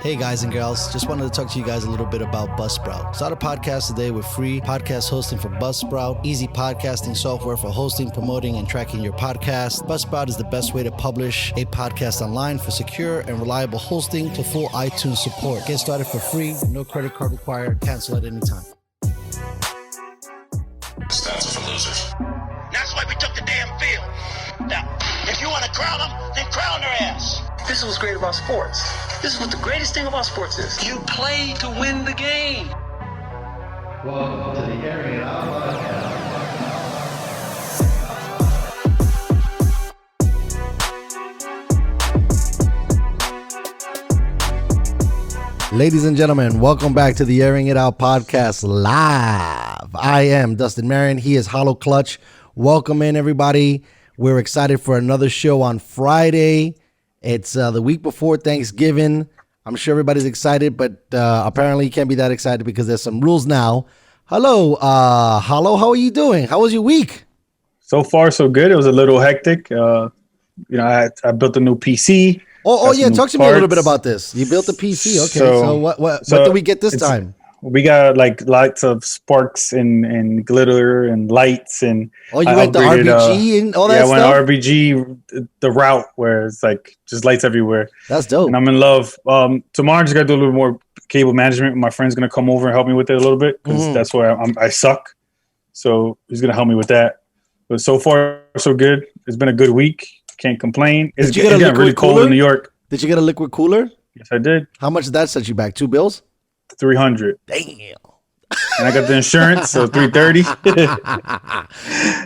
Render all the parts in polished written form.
Hey guys and girls, just wanted to talk to you guys a little bit about Buzzsprout. Start a podcast today with free podcast hosting for Buzzsprout, easy podcasting software for hosting, promoting, and tracking your podcast. Buzzsprout is the best way to publish a podcast online for secure and reliable hosting to full iTunes support. Get started for free, no credit card required, cancel at any time. Stats for losers. That's why we took the damn field. Now, if you want to crown them, then crown their ass. This is what's great about sports. This is what the greatest thing about sports is. You play to win the game. Welcome to the Airin podcast. Ladies and gentlemen, welcome back to the Airing It Out podcast live. I am Dustin Marion. He is Hollow Clutch. Welcome in, everybody. We're excited for another show on Friday. It's the week before Thanksgiving. I'm sure everybody's excited, but apparently you can't be that excited because there's some rules now. Hello, Hollow. How are you doing? How was your week? So far, so good. It was a little hectic. I built a new PC. Oh yeah. Talk to me a little bit about this. You built a PC. Okay. So what do we get this time? We got like lots of sparks and glitter and lights and. Oh, you went the RBG and all that stuff? Yeah, I went RBG, the route where it's like just lights everywhere. That's dope. And I'm in love. Tomorrow I'm just got to do a little more cable management. My friend's going to come over and help me with it a little bit because that's where I suck. So he's going to help me with that. But so far, so good. It's been a good week. Can't complain. It's getting really cold in New York. Did you get a liquid cooler? Yes, I did. How much did that set you back? 2 bills? 300. Damn. And I got the insurance, so 330.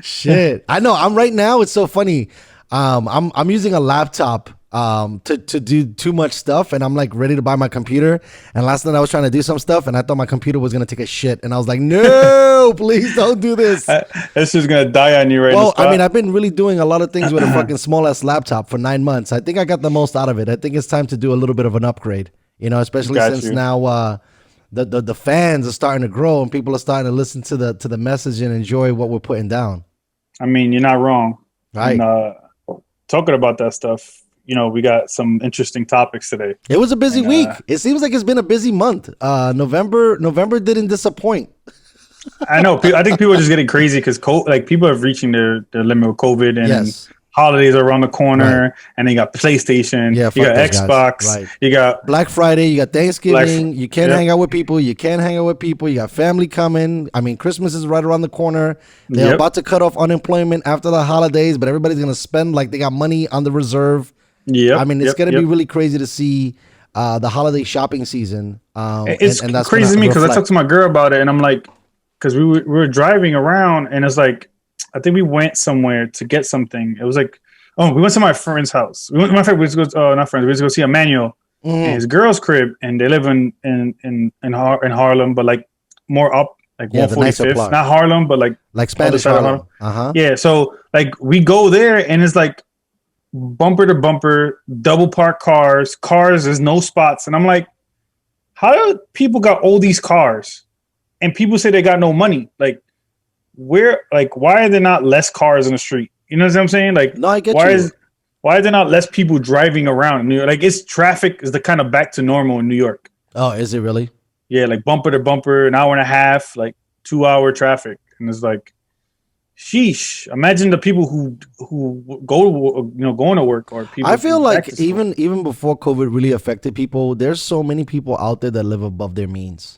Shit. I know. I'm right now. It's so funny. I'm using a laptop to do too much stuff, and I'm like ready to buy my computer. And last night I was trying to do some stuff, and I thought my computer was gonna take a shit, and I was like, no, please don't do this. This is gonna die on you right now. Well, I mean, I've been really doing a lot of things with a fucking small ass laptop for 9 months. I think I got the most out of it. I think it's time to do a little bit of an upgrade. Especially since now the fans are starting to grow and people are starting to listen to the message and enjoy what we're putting down. I mean, you're not wrong. Right. And, talking about that stuff, we got some interesting topics today. It was a busy week. It seems like it's been a busy month. November didn't disappoint. I know. I think people are just getting crazy because people are reaching their limit with COVID and. Yes. Holidays are around the corner, and then you got PlayStation, you got Xbox, you got Black Friday, you got Thanksgiving. You can't hang out with people. You got family coming. I mean, Christmas is right around the corner. They're about to cut off unemployment after the holidays, but everybody's gonna spend like they got money on the reserve. Yeah, I mean, it's gonna be really crazy to see the holiday shopping season. It's and that's crazy to me because I talked to my girl about it, and I'm like, because we were driving around, and it's like. I think we went somewhere to get something. It was like, we went to my friend's house. We went to go see Emmanuel in his girl's crib, and they live in Harlem, but like more up, like 145th, not Harlem, but like Spanish Harlem. Yeah, so like we go there, and it's like bumper to bumper, double parked cars. There's no spots, and I'm like, how do people got all these cars, and people say they got no money, like. Why are there not less cars in the street? You know what I'm saying? Like, no, I get why are there not less people driving around in New York? Like, it's traffic is the kind of back to normal in New York. Oh, is it really? Yeah, like bumper to bumper, an hour and a half, like 2-hour traffic, and it's like, sheesh. Imagine the people who going to work or people. I feel like even before COVID really affected people, there's so many people out there that live above their means.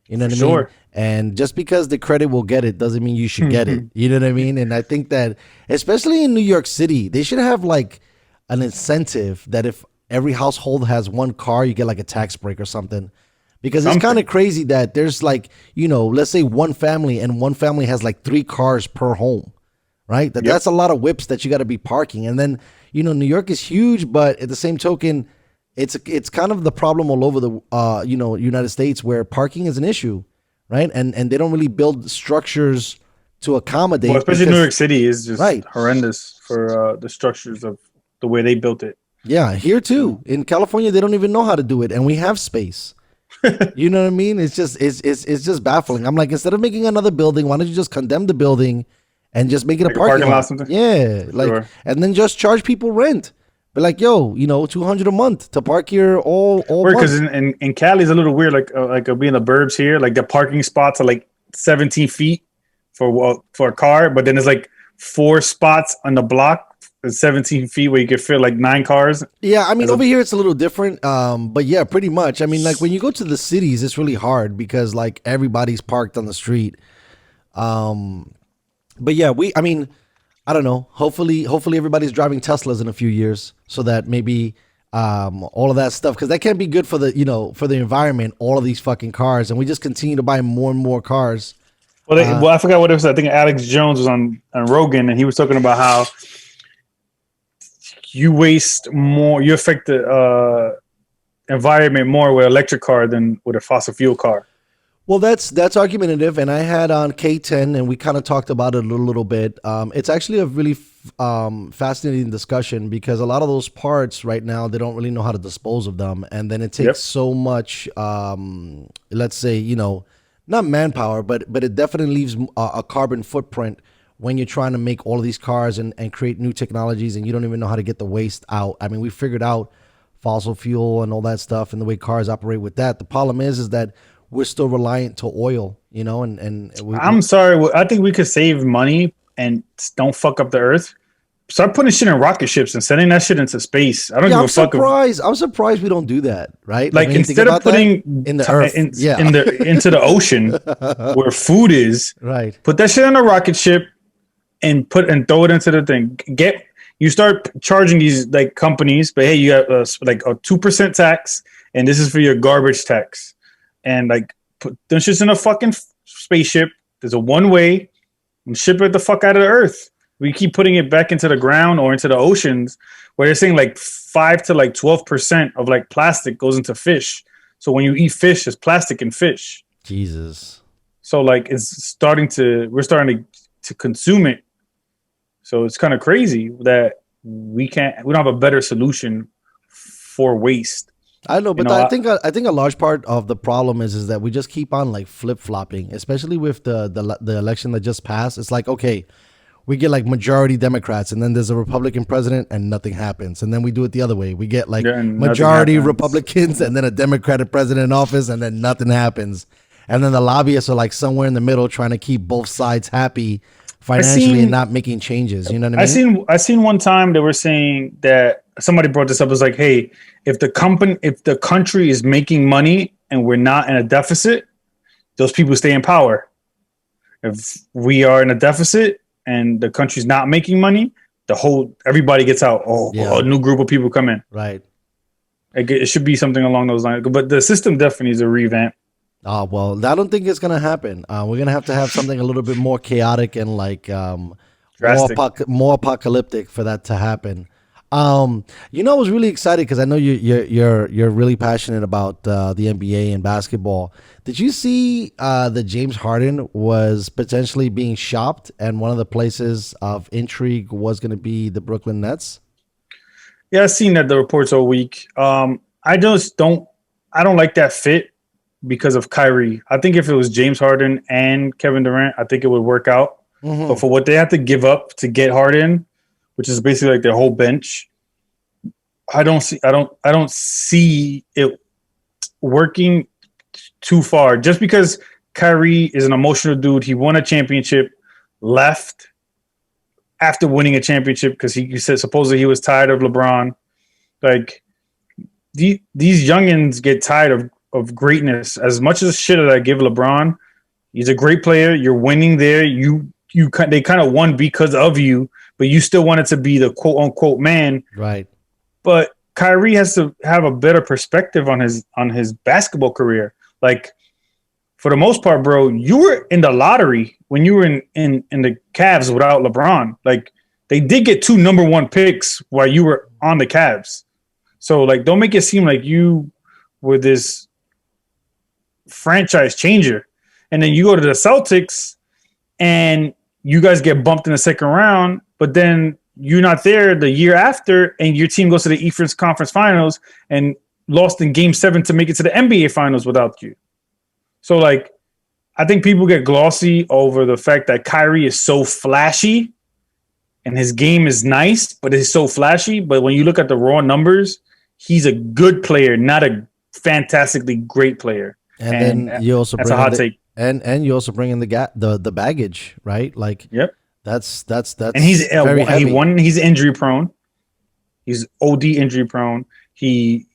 You know what I mean? And just because the credit will get it doesn't mean you should get it. You know what I mean? And I think that, especially in New York City, they should have like an incentive that if every household has one car, you get like a tax break or something. Because it's kind of crazy that there's like, let's say one family and one family has like 3 cars per home, right? That's a lot of whips that you got to be parking. And then, New York is huge, but at the same token, it's kind of the problem all over the United States where parking is an issue, right? And they don't really build structures to accommodate. Well, especially New York City is just horrendous for the structures of the way they built it. Yeah, here too. In California, they don't even know how to do it, and we have space. You know what I mean? It's just baffling. I'm like, instead of making another building, why don't you just condemn the building and just make it a parking lot? Something? Yeah, and then just charge people rent. But like, yo, $200 a month to park here all Because month. in Cali is a little weird. Like being the burbs here, like the parking spots are like 17 feet for a car, but then there's like 4 spots on the block. 17 feet where you could fit like 9 cars. Yeah, I mean, over here it's a little different. But yeah, pretty much. I mean, like when you go to the cities, it's really hard because like everybody's parked on the street. But yeah, I don't know. Hopefully everybody's driving Teslas in a few years so that maybe all of that stuff, because that can't be good for the environment, all of these fucking cars, and we just continue to buy more and more cars. Well, I forgot what it was. I think Alex Jones was on Rogan, and he was talking about how you waste more, you affect the environment more with an electric car than with a fossil fuel car. Well, that's argumentative, and I had on K10, and we kind of talked about it a little bit. It's actually a really fascinating discussion because a lot of those parts right now, they don't really know how to dispose of them, and then it takes so much, let's say, not manpower, but it definitely leaves a carbon footprint when you're trying to make all of these cars and create new technologies, and you don't even know how to get the waste out. I mean, we figured out fossil fuel and all that stuff and the way cars operate with that. The problem is that we're still reliant to oil, I'm sorry. I think we could save money and don't fuck up the earth. Start putting shit in rocket ships and sending that shit into space. I don't give a fuck. I'm surprised we don't do that, right? Like instead of putting in the earth, into the ocean where food is, right? Put that shit on a rocket ship and throw it into the thing. You start charging these like companies, but hey, you got like a 2% tax, and this is for your garbage tax, and like put them shits in a fucking spaceship. There's a one way, and ship it the fuck out of the earth. We keep putting it back into the ground or into the oceans, where they're saying like 5 to like 12% of like plastic goes into fish. So when you eat fish, there's plastic in fish. Jesus. So like we're starting to consume it. So it's kind of crazy that we don't have a better solution for waste. I know, but I think a large part of the problem is that we just keep on like flip-flopping, especially with the election that just passed. It's like, okay, we get like majority Democrats, and then there's a Republican president, and nothing happens. And then we do it the other way. We get like majority Republicans, and then a Democratic president in office, and then nothing happens. And then the lobbyists are like somewhere in the middle, trying to keep both sides happy financially and not making changes. You know what I mean? I seen one time they were saying that somebody brought this up. It was like, hey, if the country is making money and we're not in a deficit, those people stay in power. If we are in a deficit and the country's not making money, everybody gets out. A new group of people come in. Right. It should be something along those lines. But the system definitely needs a revamp. Oh, well, I don't think it's going to happen. We're going to have something a little bit more chaotic and like more apocalyptic for that to happen. I was really excited because I know you're really passionate about the NBA and basketball. Did you see that James Harden was potentially being shopped, and one of the places of intrigue was going to be the Brooklyn Nets? Yeah, I've seen that the reports all week. I don't like that fit because of Kyrie. I think if it was James Harden and Kevin Durant, I think it would work out. Mm-hmm. But for what they have to give up to get Harden, which is basically like their whole bench, I don't see it working too far. Just because Kyrie is an emotional dude, he won a championship, left after winning a championship because he said supposedly he was tired of LeBron. Like these youngins get tired of greatness. As much as shit that I give LeBron, he's a great player. You're winning there. They kind of won because of you, but you still wanted to be the quote unquote man. Right. But Kyrie has to have a better perspective on his basketball career. Like for the most part, bro, you were in the lottery when you were in the Cavs without LeBron. Like they did get 2 number 1 picks while you were on the Cavs. So like, don't make it seem like you were this franchise changer. And then you go to the Celtics and you guys get bumped in the second round, but then you're not there the year after, and your team goes to the Eastern Conference Finals and lost in Game 7 to make it to the NBA Finals without you. So, like, I think people get glossy over the fact that Kyrie is so flashy and his game is nice, but it's so flashy. But when you look at the raw numbers, he's a good player, not a fantastically great player. And then you also that's bring a hot take. And you also bring in the baggage, right? Like, yep, that's and he's very heavy. He's injury prone. He's OD injury prone. He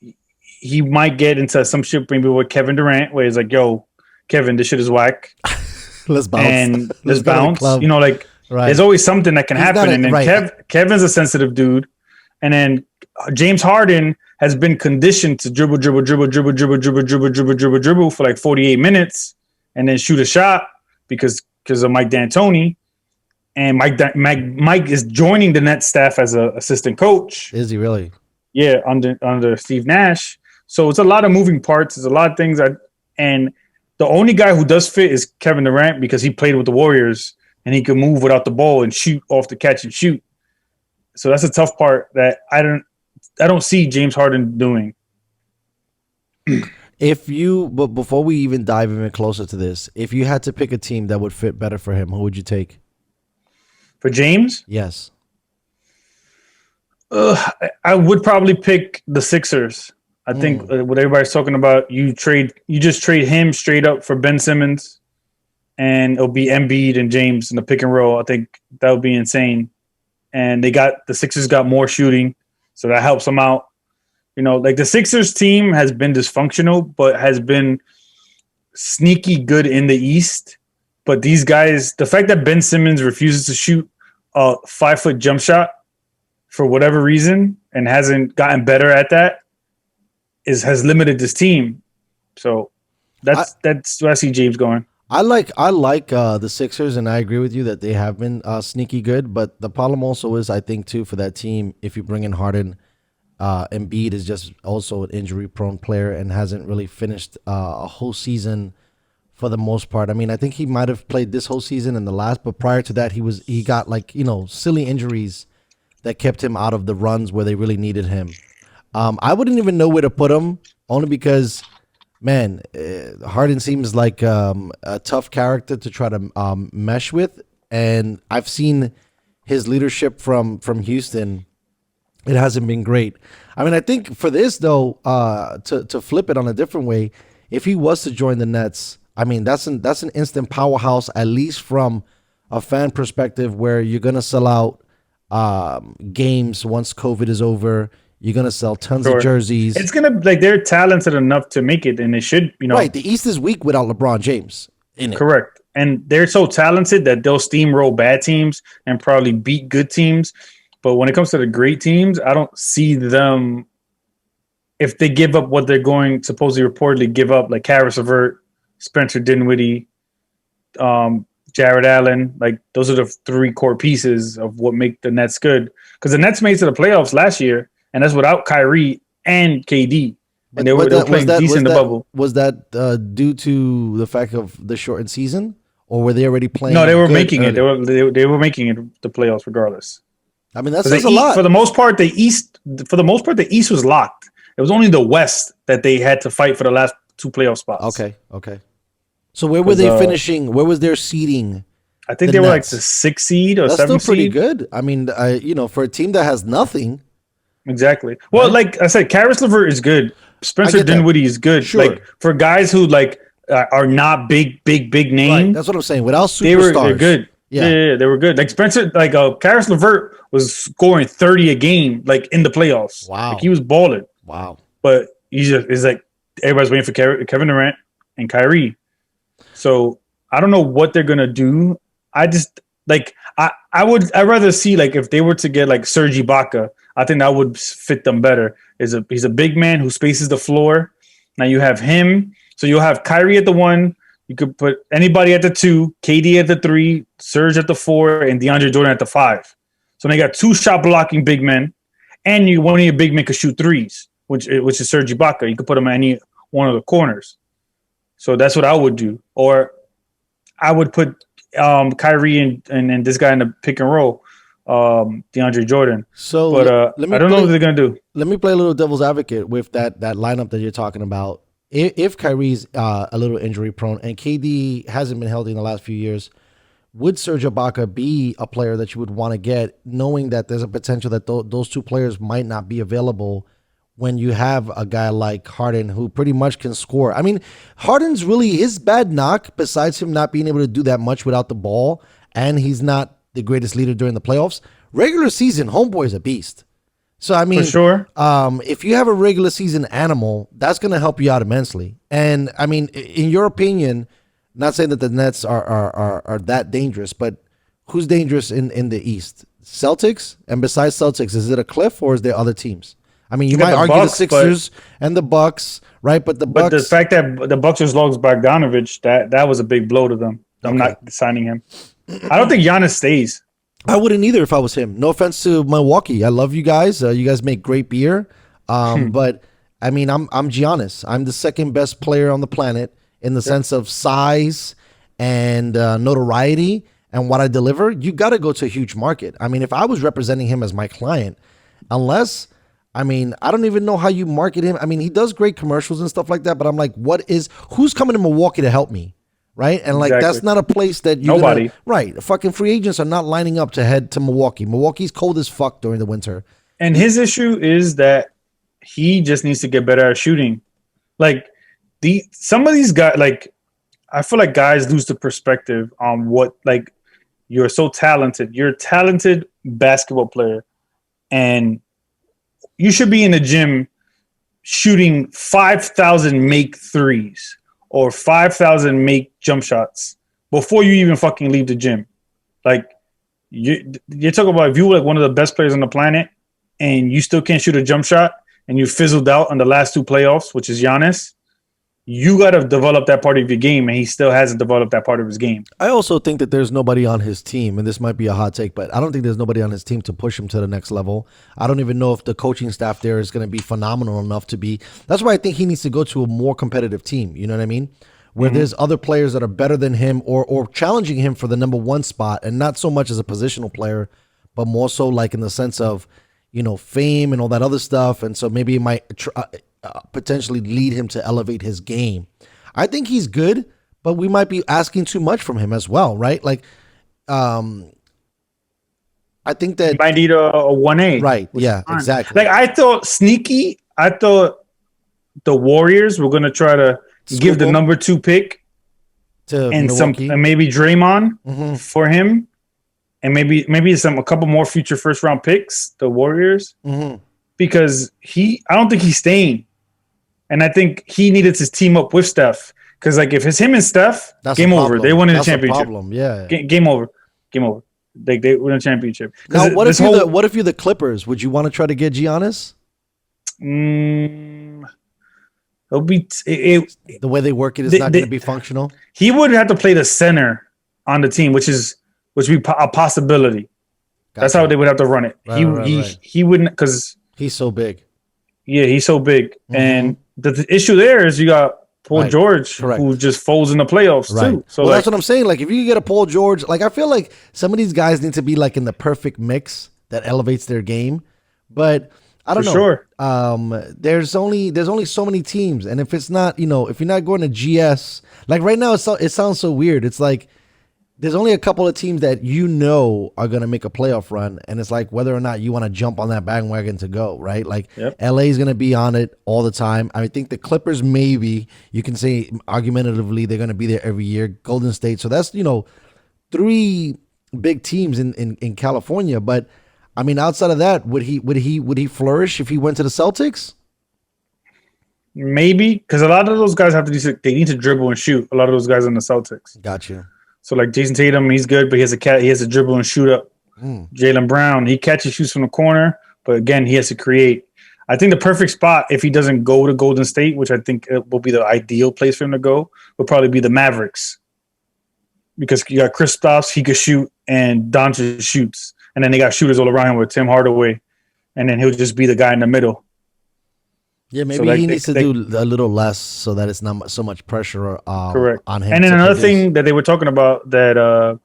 might get into some shit maybe with Kevin Durant, where he's like, "Yo, Kevin, this shit is whack. Let's bounce and let's bounce." You know, like right. There's always something that can happen. And then Kevin's a sensitive dude, and then James Harden has been conditioned to dribble for like 48 minutes, and then shoot a shot because of Mike D'Antoni. And Mike is joining the Nets staff as an assistant coach. Is he really? Yeah, under Steve Nash. So it's a lot of moving parts. There's a lot of things and the only guy who does fit is Kevin Durant because he played with the Warriors and he can move without the ball and shoot off the catch and shoot. So that's a tough part that I don't see James Harden doing. But before we even dive even closer to this, if you had to pick a team that would fit better for him, who would you take? For James? Yes. I would probably pick the Sixers. I think what everybody's talking about, you just trade him straight up for Ben Simmons, and it'll be Embiid and James in the pick and roll. I think that would be insane. And the Sixers got more shooting, so that helps them out. You know, like the Sixers team has been dysfunctional, but has been sneaky good in the East. But these guys, the fact that Ben Simmons refuses to shoot a 5-foot jump shot for whatever reason and hasn't gotten better at that has limited this team. So that's where I see James going. I like the Sixers, and I agree with you that they have been sneaky good. But the problem also is, I think too, for that team, if you bring in Harden, Embiid is just also an injury-prone player and hasn't really finished a whole season. For the most part, I mean, I think he might have played this whole season and the last, but prior to that, he got like, silly injuries that kept him out of the runs where they really needed him. I wouldn't even know where to put him, only because, man, Harden seems like a tough character to try to mesh with, and I've seen his leadership from Houston. It hasn't been great. I mean, I think for this though, to flip it on a different way, if he was to join the Nets, I mean, that's an instant powerhouse, at least from a fan perspective, where you're going to sell out games once COVID is over. You're going to sell tons of jerseys. It's going to, they're talented enough to make it, and they should, Right, the East is weak without LeBron James in it. Correct. And they're so talented that they'll steamroll bad teams and probably beat good teams. But when it comes to the great teams, I don't see them, if they give up what they're going supposedly reportedly give up, like Karis LeVert, Spencer Dinwiddie, Jared Allen, like those are the three core pieces of what make the Nets good. Because the Nets made it to the playoffs last year, and that's without Kyrie and KD. And they were playing decent in the bubble. Was that due to the fact of the shortened season, or were they already playing? No, they were making it. They were making it the playoffs regardless. I mean, that's a lot. For the most part, the East was locked. It was only the West that they had to fight for the last two playoff spots. Okay. So where were they finishing? Where was their seeding? I think they were like the 6th seed or 7th seed. That's still pretty good. I mean, for a team that has nothing. Exactly. Well, like I said, Karis LeVert is good. Spencer Dinwiddie is good. Sure. Like for guys who are not big names. Right. That's what I'm saying. Without superstars, they're good. Yeah, they were good. Like Spencer, Karis LeVert was scoring 30 a game, like in the playoffs. Wow. Like he was balling. Wow. But it's like everybody's waiting for Kevin Durant and Kyrie. So I don't know what they're gonna do. I just I'd rather see if they were to get Serge Ibaka, I think that would fit them better. He's a big man who spaces the floor. Now you have him, so you'll have Kyrie at the 1. You could put anybody at the 2, KD at the 3, Serge at the 4, and DeAndre Jordan at the 5. So they got 2 shot blocking big men, and one of your big men could shoot threes, which is Serge Ibaka. You could put him at any one of the corners. So that's what I would do. Or I would put Kyrie and this guy in the pick and roll, DeAndre Jordan. So, but I don't know what they're gonna do. Let me play a little devil's advocate with that lineup that you're talking about. If Kyrie's a little injury prone and KD hasn't been healthy in the last few years, would Serge Ibaka be a player that you would want to get, knowing that there's a potential that those two players might not be available when you have a guy like Harden who pretty much can score? I mean, Harden's really his bad knock, besides him not being able to do that much without the ball, and he's not the greatest leader during the playoffs. Regular season, homeboy's a beast. So, I mean, for sure. If you have a regular season animal, that's going to help you out immensely. And, I mean, in your opinion, not saying that the Nets are that dangerous, but who's dangerous in the East? Celtics? And besides Celtics, is it a cliff or is there other teams? I mean, you might argue Bucks, the Sixers and the Bucks, right? But the fact that the Bucks just lost Bogdanovich, that was a big blow to them. I'm not signing him. I don't think Giannis stays. I wouldn't either if I was him. No offense to Milwaukee. I love you guys. You guys make great beer. But I mean, I'm Giannis. I'm the second best player on the planet in the sense of size and notoriety and what I deliver. You got to go to a huge market. I mean, if I was representing him as my client, I don't even know how you market him. I mean, he does great commercials and stuff like that, but I'm like, who's coming to Milwaukee to help me? Right. And like, that's not a place that nobody. Right. Fucking free agents are not lining up to head to Milwaukee. Milwaukee's cold as fuck during the winter. And his issue is that he just needs to get better at shooting. Like some of these guys, like, I feel like guys lose the perspective on what, like, you're so talented. You're a talented basketball player and you should be in the gym shooting 5,000 make threes or 5,000 make jump shots before you even fucking leave the gym. Like, you're talking about if you were like one of the best players on the planet and you still can't shoot a jump shot and you fizzled out on the last two playoffs, which is Giannis, you got to develop that part of your game, and he still hasn't developed that part of his game. I also think that there's nobody on his team, and this might be a hot take, but I don't think there's nobody on his team to push him to the next level. I don't even know if the coaching staff there is going to be phenomenal enough to be. That's why I think he needs to go to a more competitive team. You know what I mean? Where there's other players that are better than him or challenging him for the number one spot, and not so much as a positional player, but more so like in the sense of, you know, fame and all that other stuff. And so maybe it might potentially lead him to elevate his game. I think he's good, but we might be asking too much from him as well, right? Like, I think that you might need a 1A. Right. Yeah, exactly. Like, I thought the Warriors were going to try to give the number 2 pick to and Milwaukee. and maybe Draymond for him. And maybe a couple more future first round picks, the Warriors, because I don't think he's staying, and I think he needed to team up with Steph, because like if it's him and Steph, game over. They won the championship. Yeah, game over. They win a championship. Now, what if you're the Clippers? Would you want to try to get Giannis? It'll be the way they work it is not going to be functional. He would have to play the center on the team, which would be a possibility. Gotcha. That's how they would have to run it. Right. He wouldn't, because he's so big. Yeah, he's so big. And the issue there is you got Paul George, who just folds in the playoffs too. So that's what I'm saying. Like, if you get a Paul George, like, I feel like some of these guys need to be like in the perfect mix that elevates their game. But I don't know. Sure. There's only so many teams, and if it's not, if you're not going to GS, like right now, it sounds so weird. It's like there's only a couple of teams that are going to make a playoff run, and it's like whether or not you want to jump on that bandwagon to go, right? Like, LA is going to be on it all the time. I think the Clippers, maybe you can say argumentatively they're going to be there every year. Golden State, so that's 3 big teams in California. But I mean, outside of that, would he flourish if he went to the Celtics? Maybe, because a lot of those guys they need to dribble and shoot. A lot of those guys on the Celtics. Gotcha. So like Jason Tatum, he's good, but he has to dribble and shoot up. Jaylen Brown, he catches, shoots from the corner, but again, he has to create. I think the perfect spot, if he doesn't go to Golden State, which I think it will be the ideal place for him to go, would probably be the Mavericks, because you got Kristaps, he could shoot, and Doncic shoots, and then they got shooters all around him with Tim Hardaway, and then he'll just be the guy in the middle. Yeah, maybe he needs to do a little less so that it's not so much pressure correct. On him. And then another thing that they were talking about, that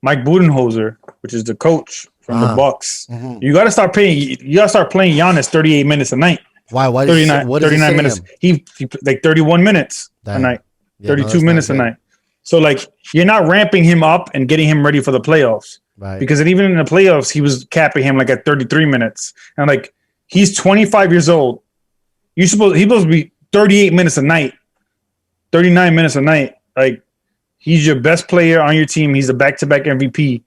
Mike Budenholzer, which is the coach from the Bucks, you got to start playing Giannis 38 minutes a night. Why? 39 minutes. He like 31 minutes a night, 32 minutes a night. So like you're not ramping him up and getting him ready for the playoffs. Right. Because even in the playoffs, he was capping him like at 33 minutes. And like he's 25 years old. He's supposed to be 38 minutes a night, 39 minutes a night. Like he's your best player on your team. He's a back-to-back MVP.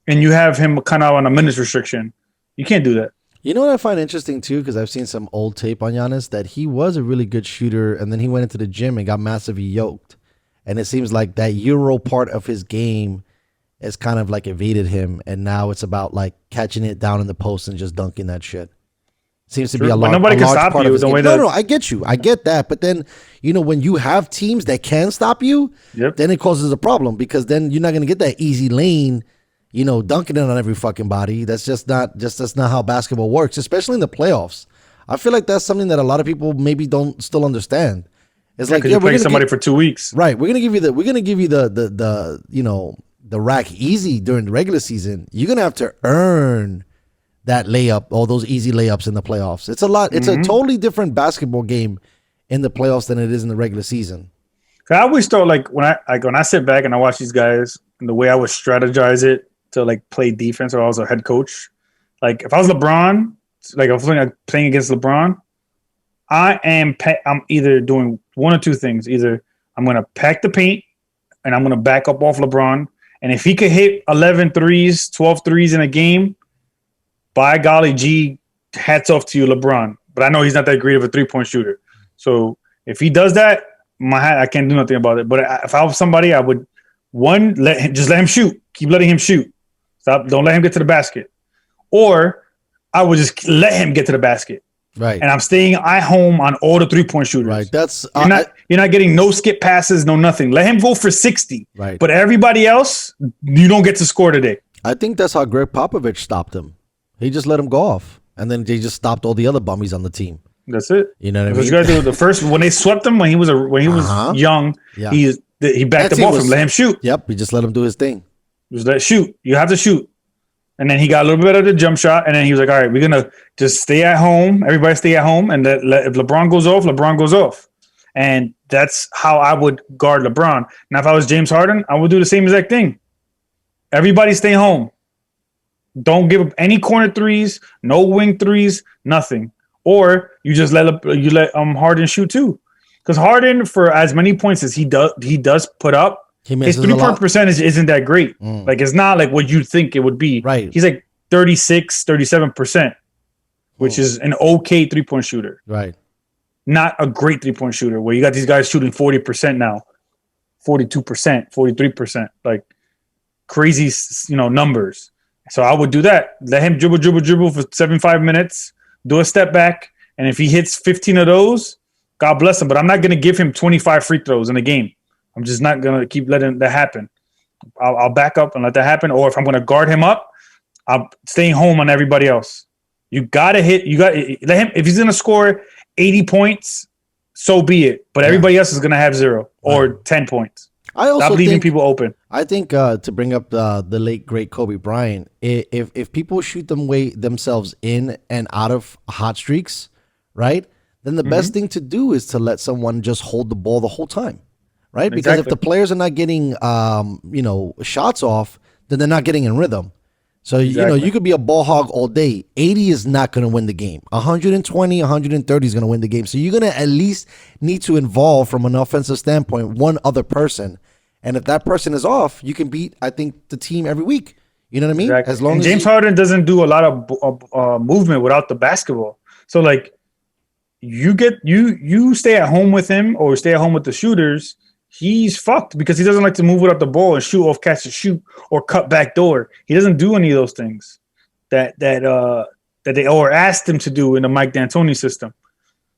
And you have him kind of on a minutes restriction. You can't do that. You know what I find interesting too, because I've seen some old tape on Giannis, that he was a really good shooter, and then he went into the gym and got massively yoked. And it seems like that Euro part of his game has kind of like evaded him, and now it's about like catching it down in the post and just dunking that shit. Seems to be a lot. Nobody can stop you. No, I get you. I get that. But then, you know, when you have teams that can stop you, then it causes a problem, because then you're not going to get that easy lane, you know, dunking it on every fucking body. That's that's not how basketball works, especially in the playoffs. I feel like that's something that a lot of people maybe don't still understand. It's like you're playing somebody for 2 weeks, right? We're gonna give you the you know, the rack easy during the regular season. You're gonna have to earn that layup, all those easy layups in the playoffs. It's a lot. It's a totally different basketball game in the playoffs than it is in the regular season. I always thought like when I sit back and I watch these guys and the way I would strategize it to like play defense, or I was a head coach. Like if I was LeBron, like if I was playing against LeBron, I'm either doing one or two things. Either I'm going to pack the paint and I'm going to back up off LeBron. And if he could hit 11 threes, 12 threes in a game, by golly gee, hats off to you, LeBron. But I know he's not that great of a 3-point shooter. So if he does that, I can't do nothing about it. But if I was somebody, I would, let him shoot. Keep letting him shoot. Don't let him get to the basket. Or I would just let him get to the basket. Right. And I'm staying at home on all the 3-point shooters. Right. That's you're not getting no skip passes, no nothing. Let him go for 60. Right. But everybody else, you don't get to score today. I think that's how Greg Popovich stopped him. He just let him go off, and then they just stopped all the other bummies on the team. That's it. You know what I mean? You guys do the first when they swept him when he was young. Yeah. He backed the ball from let him shoot. Yep. He just let him do his thing. Just let shoot. You have to shoot. And then he got a little bit of the jump shot, and then he was like, all right, we're going to just stay at home. Everybody stay at home, and if LeBron goes off, LeBron goes off. And that's how I would guard LeBron. Now, if I was James Harden, I would do the same exact thing. Everybody stay home. Don't give up any corner threes, no wing threes, nothing. Or you just let Harden shoot too. Because Harden, for as many points as he does put up, his 3-point percentage isn't that great. Like it's not like what you think it would be. Right. He's like 36, 37%, which is an okay 3-point shooter. Right. Not a great 3-point shooter where you got these guys shooting 40% now, 42%, 43%, like crazy, numbers. So I would do that. Let him dribble for 75 minutes, do a step back, and if he hits 15 of those, God bless him. But I'm not going to give him 25 free throws in a game. I'm just not going to keep letting that happen. I'll back up and let that happen. Or if I'm going to guard him up, I'm staying home on everybody else. You got to let him. If he's going to score 80 points, so be it. But everybody else is going to have 0 or 10 points. I also stop leaving people open. I think to bring up the late great Kobe Bryant, if people shoot themselves in and out of hot streaks, right? Then the best thing to do is to let someone just hold the ball the whole time, right? Because if the players are not getting shots off, then they're not getting in rhythm. So you could be a ball hog all day. 80 is not going to win the game. 120, 130 is going to win the game. So you're going to at least need to involve, from an offensive standpoint, one other person. And if that person is off, you can beat, I think, the team every week. You know what I mean? Exactly. As long as James Harden doesn't do a lot of movement without the basketball. So like you stay at home with him or stay at home with the shooters, he's fucked because he doesn't like to move without the ball and shoot off catch and shoot or cut back door. He doesn't do any of those things that they asked him to do in the Mike D'Antoni system.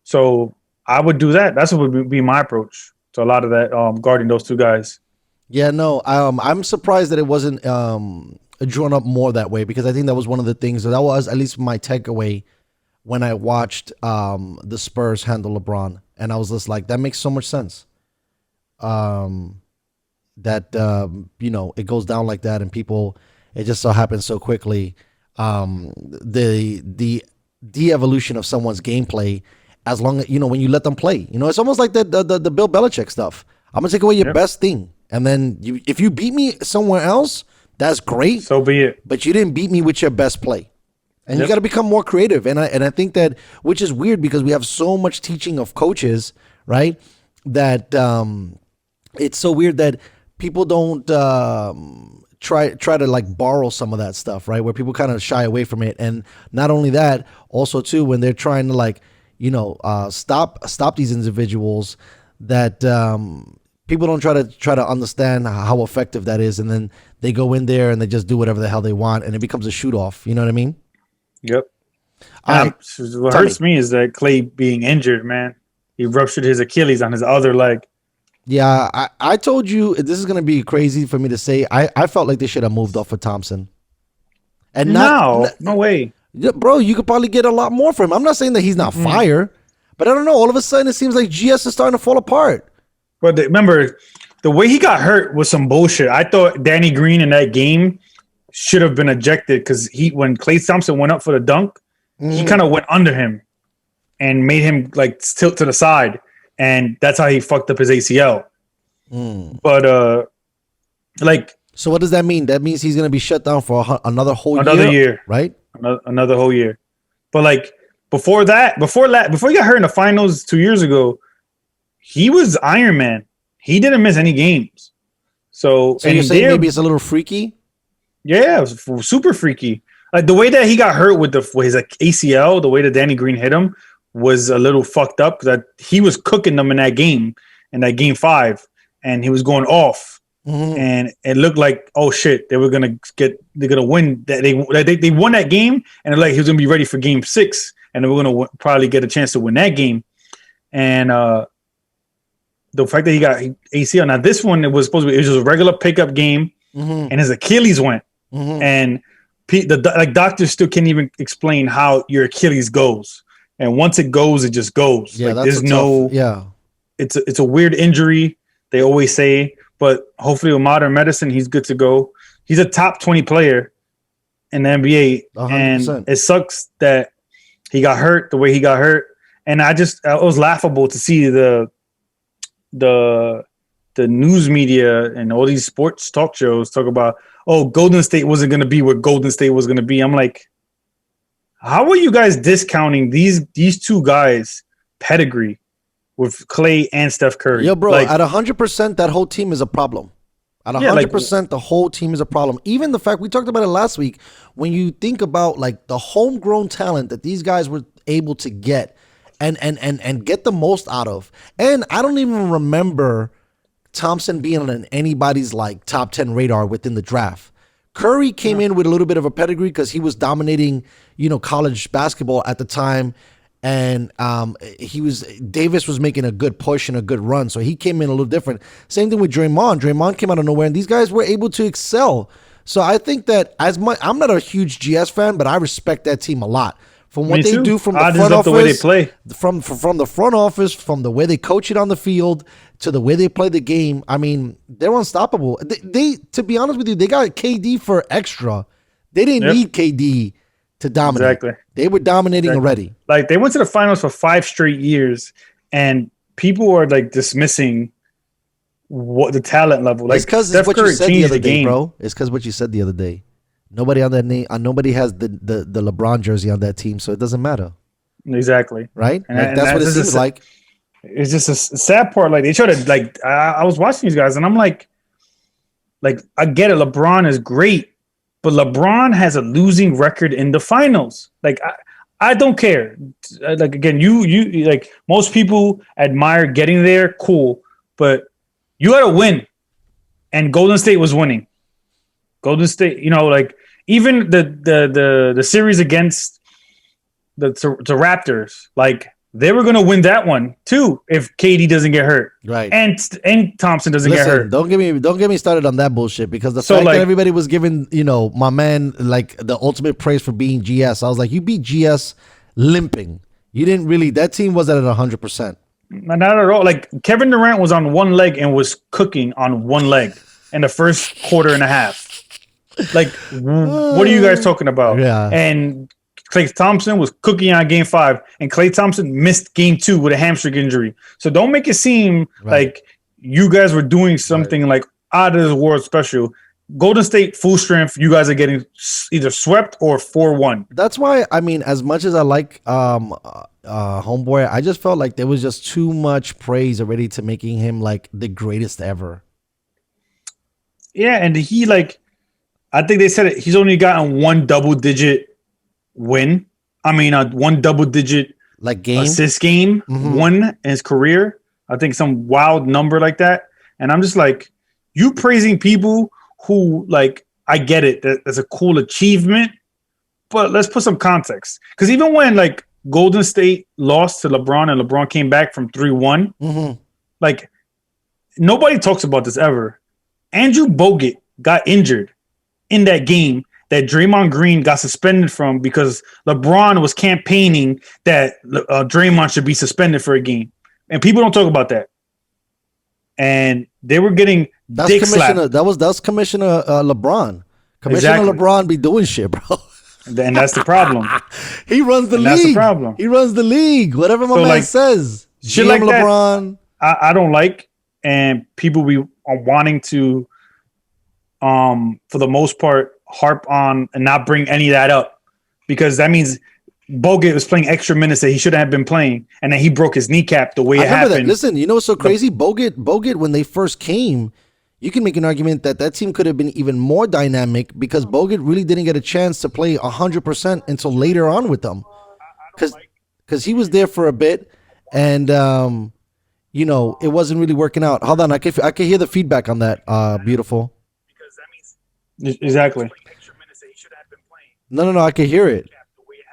So I would do that. That's what would be my approach to a lot of that guarding those two guys. Yeah, no, I'm surprised that it wasn't drawn up more that way, because I think that was one of the things that was at least my takeaway when I watched the Spurs handle LeBron, and I was just like, that makes so much sense. That it goes down like that, and people, it just so happens so quickly. The de-evolution of someone's gameplay, as long as when you let them play, it's almost like the Bill Belichick stuff. I'm gonna take away your best thing. And then if you beat me somewhere else, that's great. So be it. But you didn't beat me with your best play. And you got to become more creative. And I think that, which is weird because we have so much teaching of coaches, right? That it's so weird that people don't try to like borrow some of that stuff, right? Where people kind of shy away from it. And not only that, also too, when they're trying to like, stop these individuals, that people don't try to understand how effective that is. And then they go in there and they just do whatever the hell they want. And it becomes a shoot off. You know what I mean? Yep. Right, what hurts me is that Clay being injured, man. He ruptured his Achilles on his other leg. Yeah, I told you this is going to be crazy for me to say. I felt like they should have moved off for Thompson. And no way. Bro, you could probably get a lot more for him. I'm not saying that he's not fire, but I don't know. All of a sudden, it seems like GS is starting to fall apart. But remember, the way he got hurt was some bullshit. I thought Danny Green in that game should have been ejected because when Klay Thompson went up for the dunk, he kind of went under him and made him like tilt to the side, and that's how he fucked up his ACL. But so what does that mean? That means he's gonna be shut down for another year, right? Another whole year. But like before he got hurt in the finals 2 years ago, he was Iron Man. He didn't miss any games. So you're saying maybe it's a little freaky? Yeah, it was super freaky. Like the way that he got hurt with his ACL, the way that Danny Green hit him was a little fucked up. That he was cooking them in that game 5, and he was going off, and it looked like, oh shit, they're gonna win. They won that game, and like he was gonna be ready for game 6, and they were gonna probably get a chance to win that game. And the fact that he got ACL. Now this one, it was just a regular pickup game, and his Achilles went. And the doctors still can't even explain how your Achilles goes. And once it goes, it just goes. Yeah, like, there's it's a weird injury, they always say. But hopefully with modern medicine, he's good to go. He's a top 20 player in the NBA. 100%. And it sucks that he got hurt the way he got hurt. And it was laughable to see the news media and all these sports talk shows talk about, oh, Golden State wasn't going to be what Golden State was going to be. I'm like, how are you guys discounting these two guys' pedigree with Clay and Steph Curry? Yo, bro, like, at 100%, that whole team is a problem. At 100%, the whole team is a problem. Even the fact, we talked about it last week, when you think about like the homegrown talent that these guys were able to get and get the most out of. And I don't even remember Thompson being on anybody's like top 10 radar within the draft. Curry came in with a little bit of a pedigree because he was dominating, college basketball at the time. And Davis was making a good push and a good run. So he came in a little different. Same thing with Draymond. Draymond came out of nowhere and these guys were able to excel. So I think that I'm not a huge GS fan, but I respect that team a lot. From what they do from the front office, the way they play. From the front office, from the way they coach it on the field to the way they play the game. I mean, they're unstoppable. They to be honest with you, they got KD for extra. They didn't need KD to dominate. Exactly. They were dominating already. Like they went to the finals for 5 straight years, and people are like dismissing what the talent level. Like, it's because it's what you said the other day, bro. It's because what you said the other day. Nobody on that name. Nobody has the LeBron jersey on that team, so it doesn't matter. Exactly. Right. And that's what it seems like. It's just a sad part. Like they try to like. I was watching these guys, and I'm like I get it. LeBron is great, but LeBron has a losing record in the finals. Like I don't care. Like again, you like most people admire getting there. Cool, but you got to win, and Golden State was winning. Golden State, like even the series against the Raptors, like they were going to win that one too if KD doesn't get hurt, right? And Thompson doesn't get hurt. Don't get me started on that bullshit because the fact that everybody was giving my man like the ultimate praise for being GS, I was like, you beat GS limping. You didn't really. That team wasn't at 100%. Not at all. Like Kevin Durant was on one leg and was cooking on one leg in the first quarter and a half. Like, what are you guys talking about? Yeah. And Klay Thompson was cooking on game 5, and Klay Thompson missed game 2 with a hamstring injury. So don't make it seem like you guys were doing something like out of this world special. Golden State full strength. You guys are getting either swept or 4-1. That's why, I mean, as much as I like Homeboy, I just felt like there was just too much praise already to making him like the greatest ever. Yeah, and he like, I think they said he's only gotten one double-digit win. I mean, one double-digit like game assist game won in his career. I think some wild number like that. And I'm just like, you praising people who, like, I get it. That's a cool achievement, but let's put some context. Because even when, like, Golden State lost to LeBron and LeBron came back from 3-1, like, nobody talks about this ever. Andrew Bogut got injured in that game that Draymond Green got suspended from because LeBron was campaigning that Draymond should be suspended for a game. And people don't talk about that. And they were getting dick slapped. That was Commissioner LeBron. Commissioner LeBron be doing shit, bro. And that's the problem. He runs the league. That's the problem. He runs the league. Whatever my man says. Shit GM like LeBron. That, I don't like. And people are wanting to, for the most part, harp on and not bring any of that up. Because that means Bogut was playing extra minutes that he shouldn't have been playing, and then he broke his kneecap the way it happened. That. Listen, you know what's so crazy? Bogut, when they first came, you can make an argument that team could have been even more dynamic because Bogut really didn't get a chance to play 100% until later on with them, because he was there for a bit, and you know, it wasn't really working out. Hold on, I can hear the feedback on that. Beautiful. Because that means exactly. No, I can hear it.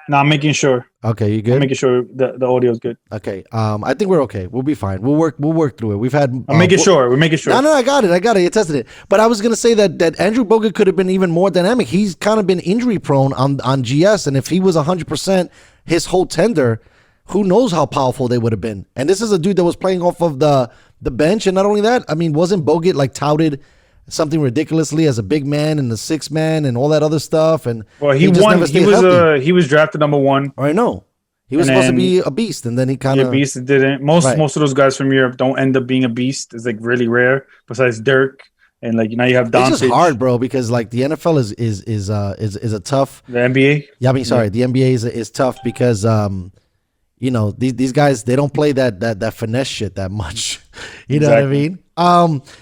No, I'm making sure. Okay, you good? I'm making sure the audio is good. Okay. I think we're okay. We'll be fine. We'll work through it. We've had. I'm making sure. We're making sure. No, I got it. You tested it. But I was gonna say that Andrew Bogut could have been even more dynamic. He's kind of been injury prone on GS, and if he was 100% his whole tender, who knows how powerful they would have been. And this is a dude that was playing off of the bench, and not only that, I mean, wasn't Bogut like touted something ridiculously as a big man and the sixth man and all that other stuff? And well, he won. He was drafted number 1. I know. He was supposed to be a beast, and then he kind of a beast. Didn't most of those guys from Europe don't end up being a beast. It's like really rare. Besides Dirk, and like now you have Doncic. It's just hard, bro, because like the NFL is a tough. The NBA. Yeah, I mean, sorry, the NBA is tough because you know, these guys, they don't play that finesse shit that much. You know what I mean?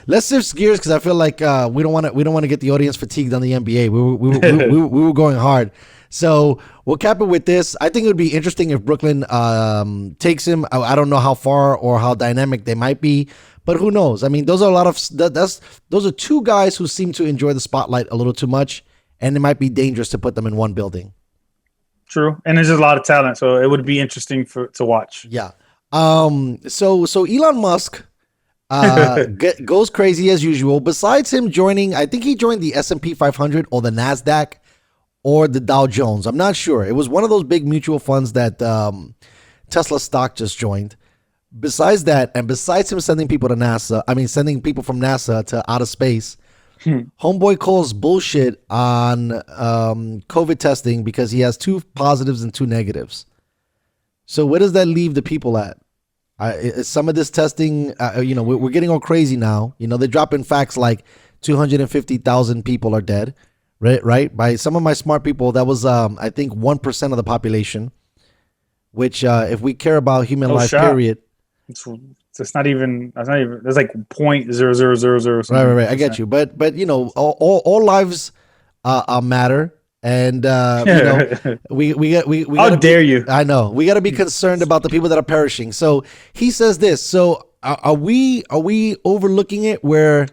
Let's shift gears because I feel like we don't want to get the audience fatigued on the NBA. We were going hard. So we'll cap it with this. I think it would be interesting if Brooklyn takes him. I don't know how far or how dynamic they might be, but who knows? I mean, those are those are two guys who seem to enjoy the spotlight a little too much, and it might be dangerous to put them in one building. True, and there's just a lot of talent, so it would be interesting to watch. Yeah. So Elon Musk goes crazy as usual. Besides him joining, I think he joined the S&P 500 or the Nasdaq or the Dow Jones. I'm not sure. It was one of those big mutual funds that Tesla stock just joined. Besides that, and besides him sending people from NASA to outer space. Homeboy calls bullshit on COVID testing because he has 2 positives and 2 negatives. So where does that leave the people at? Some of this testing, we're getting all crazy now. You know, they're dropping facts like 250,000 people are dead, right? By some of my smart people, that was, I think, 1% of the population, which if we care about human life, period. It's not even. There's like 0.0000. Right. I get you, but you know, all lives matter, and you know, we How dare you? I know we got to be concerned about the people that are perishing. So he says this. So are we overlooking it? Where,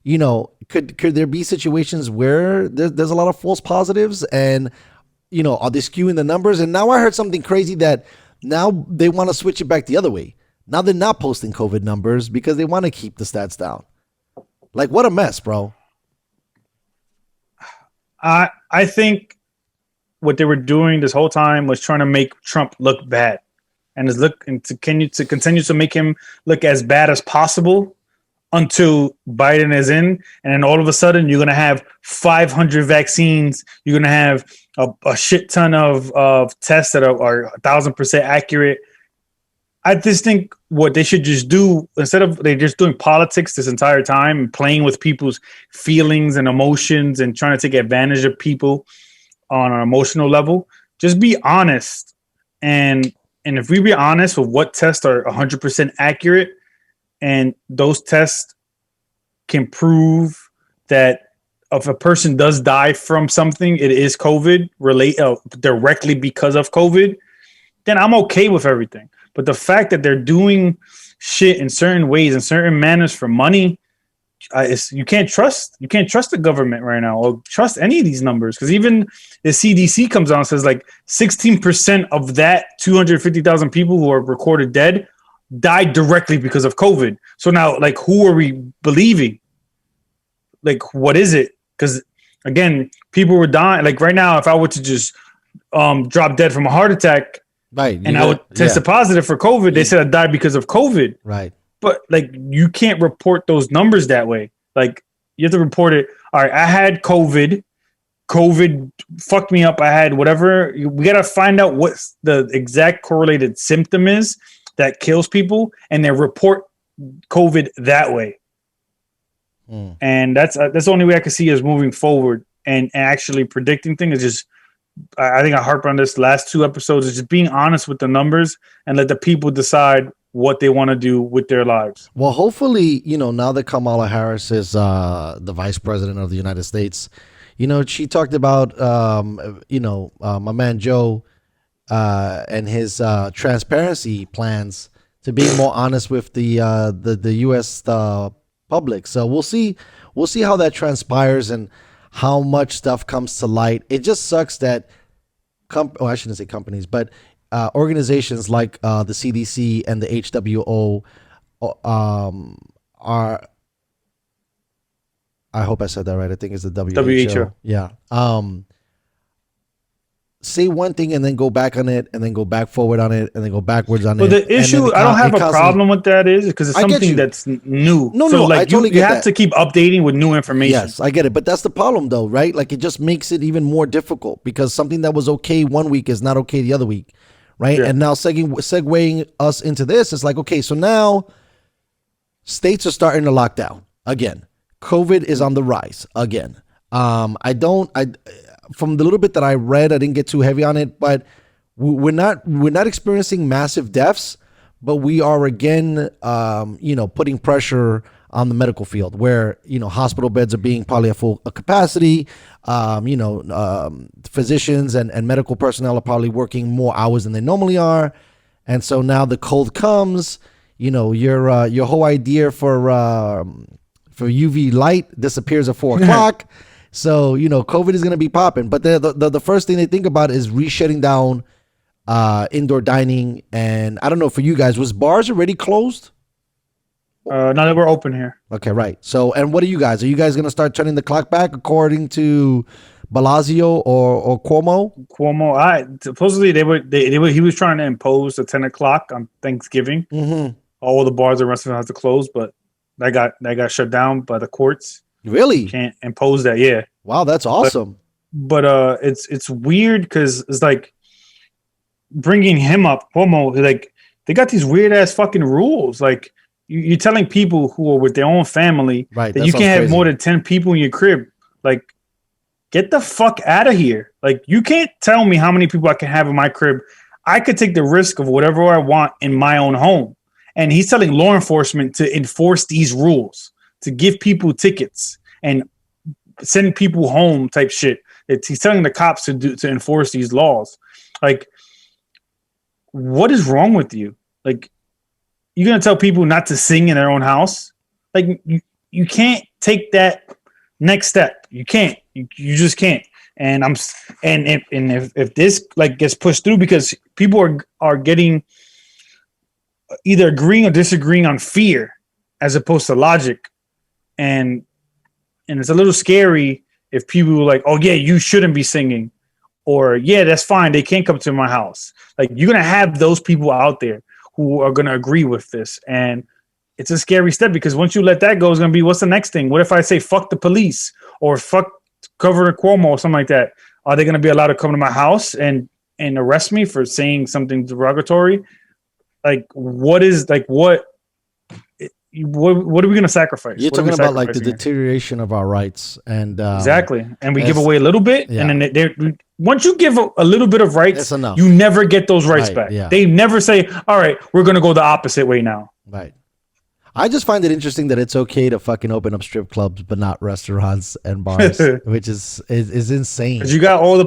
you know, could there be situations where there's a lot of false positives, and you know, are they skewing the numbers? And now I heard something crazy that now they want to switch it back the other way. Now they're not posting COVID numbers because they want to keep the stats down. Like, what a mess, bro. I think what they were doing this whole time was trying to make Trump look bad, and to continue to make him look as bad as possible until Biden is in, and then all of a sudden you're gonna have 500 vaccines. You're gonna have a shit ton of tests that are 1,000% accurate. I just think what they should just do, instead of they just doing politics this entire time and playing with people's feelings and emotions and trying to take advantage of people on an emotional level, just be honest. And if we be honest with what tests are 100% accurate, and those tests can prove that if a person does die from something, it is COVID directly because of COVID, then I'm okay with everything. But the fact that they're doing shit in certain ways, in certain manners for money, you can't trust the government right now, or trust any of these numbers, because even the CDC comes out and says like 16% of that 250,000 people who are recorded dead died directly because of COVID. So now, like, who are we believing? Like, what is it? Because again, people were dying. Like right now, if I were to just drop dead from a heart attack, right, and I would test positive for COVID, they said I died because of COVID. Right. But like, you can't report those numbers that way. Like, you have to report it. All right, I had COVID. COVID fucked me up. I had whatever. We got to find out what the exact correlated symptom is that kills people, and then report COVID that way. And that's the only way I can see us moving forward and actually predicting things. Is just, I think I harp on this last 2 episodes, is just being honest with the numbers and let the people decide what they want to do with their lives. Well, hopefully, now that Kamala Harris is the vice president of the United States, she talked about, my man Joe and his transparency plans to be more honest with the U.S. public. So we'll see how that transpires and how much stuff comes to light. It just sucks that I shouldn't say companies, but organizations like the CDC and the HWO are, I hope I said that right. I think it's the WHO. Yeah. Say one thing and then go back on it, and then go back forward on it, and then go backwards on it. But the issue, I don't have a problem with that, is because it's something that's new. No, like, I totally you have to keep updating with new information. Yes, I get it. But that's the problem, though, right? Like, it just makes it even more difficult, because something that was okay one week is not okay the other week, right? Yeah. And now segueing us into this, it's like, okay, so now states are starting to lock down again. COVID is on the rise again. From the little bit that I read, I didn't get too heavy on it, but we're not experiencing massive deaths, but we are again, putting pressure on the medical field, where hospital beds are being probably at full capacity. Physicians and medical personnel are probably working more hours than they normally are, and so now the cold comes. Your whole idea for UV light disappears at 4 o'clock. So, COVID is going to be popping. But the first thing they think about is re-shutting down indoor dining. And I don't know, for you guys, was bars already closed? Now that we're open here. Okay, right. So, and what are you guys? Are you guys going to start turning the clock back according to Blasio or Cuomo? Supposedly he was trying to impose the 10 o'clock on Thanksgiving. Mm-hmm. All the bars and restaurants have to close, but that got shut down by the courts. Really? Can't impose that. Yeah. Wow, that's awesome. But it's weird, because it's like bringing him up, Cuomo. Like, they got these weird ass fucking rules. Like, you're telling people who are with their own family, right, that you can't have more than 10 people in your crib. Like, get the fuck out of here. Like, you can't tell me how many people I can have in my crib. I could take the risk of whatever I want in my own home. And he's telling law enforcement to enforce these rules, to give people tickets and send people home type shit. He's telling the cops to enforce these laws. Like, what is wrong with you? Like, you're going to tell people not to sing in their own house? Like, you can't take that next step. You can't. You just can't. And if this like gets pushed through, because people are getting either agreeing or disagreeing on fear as opposed to logic, and it's a little scary if people are like, oh yeah, you shouldn't be singing, or yeah, that's fine, they can't come to my house. Like, you're gonna have those people out there who are gonna agree with this, and it's a scary step, because once you let that go, it's gonna be, what's the next thing? What if I say fuck the police or fuck Governor Cuomo or something like that? Are they gonna be allowed to come to my house and arrest me for saying something derogatory? like what are we going to sacrifice? You're talking about like the deterioration of our rights, and exactly, and we give away a little bit, and then once you give a little bit of rights, you never get those rights back. Yeah. They never say, "All right, we're going to go the opposite way now." Right. I just find it interesting that it's okay to fucking open up strip clubs, but not restaurants and bars, which is insane. Because you got all the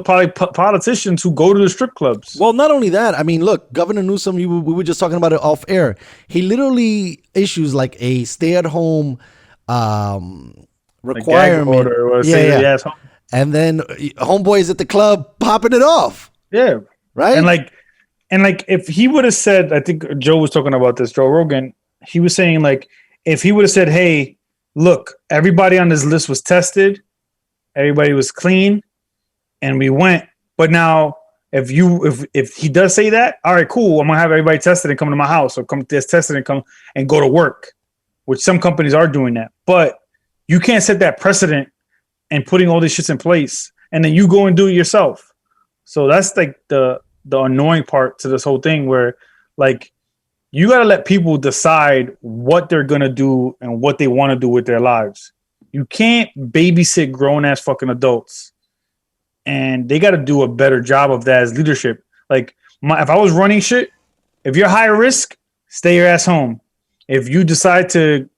politicians who go to the strip clubs. Well, not only that, I mean, look, Governor Newsom, we were just talking about it off air. He literally issues like a stay-at-home requirement. Yeah. And then homeboys at the club popping it off. Yeah. Right? And like if he would have said, I think Joe was talking about this, Joe Rogan, he was saying like if he would have said, hey, look, everybody on this list was tested, everybody was clean, and we went. But now if he does say that, all right, cool, I'm gonna have everybody tested and come to my house, or come test tested and come and go to work, which some companies are doing that. But you can't set that precedent and putting all these shits in place and then you go and do it yourself. So that's like the annoying part to this whole thing, where like you got to let people decide what they're going to do and what they want to do with their lives. You can't babysit grown-ass fucking adults. And they got to do a better job of that as leadership. Like, if I was running shit, if you're high risk, stay your ass home. If you decide to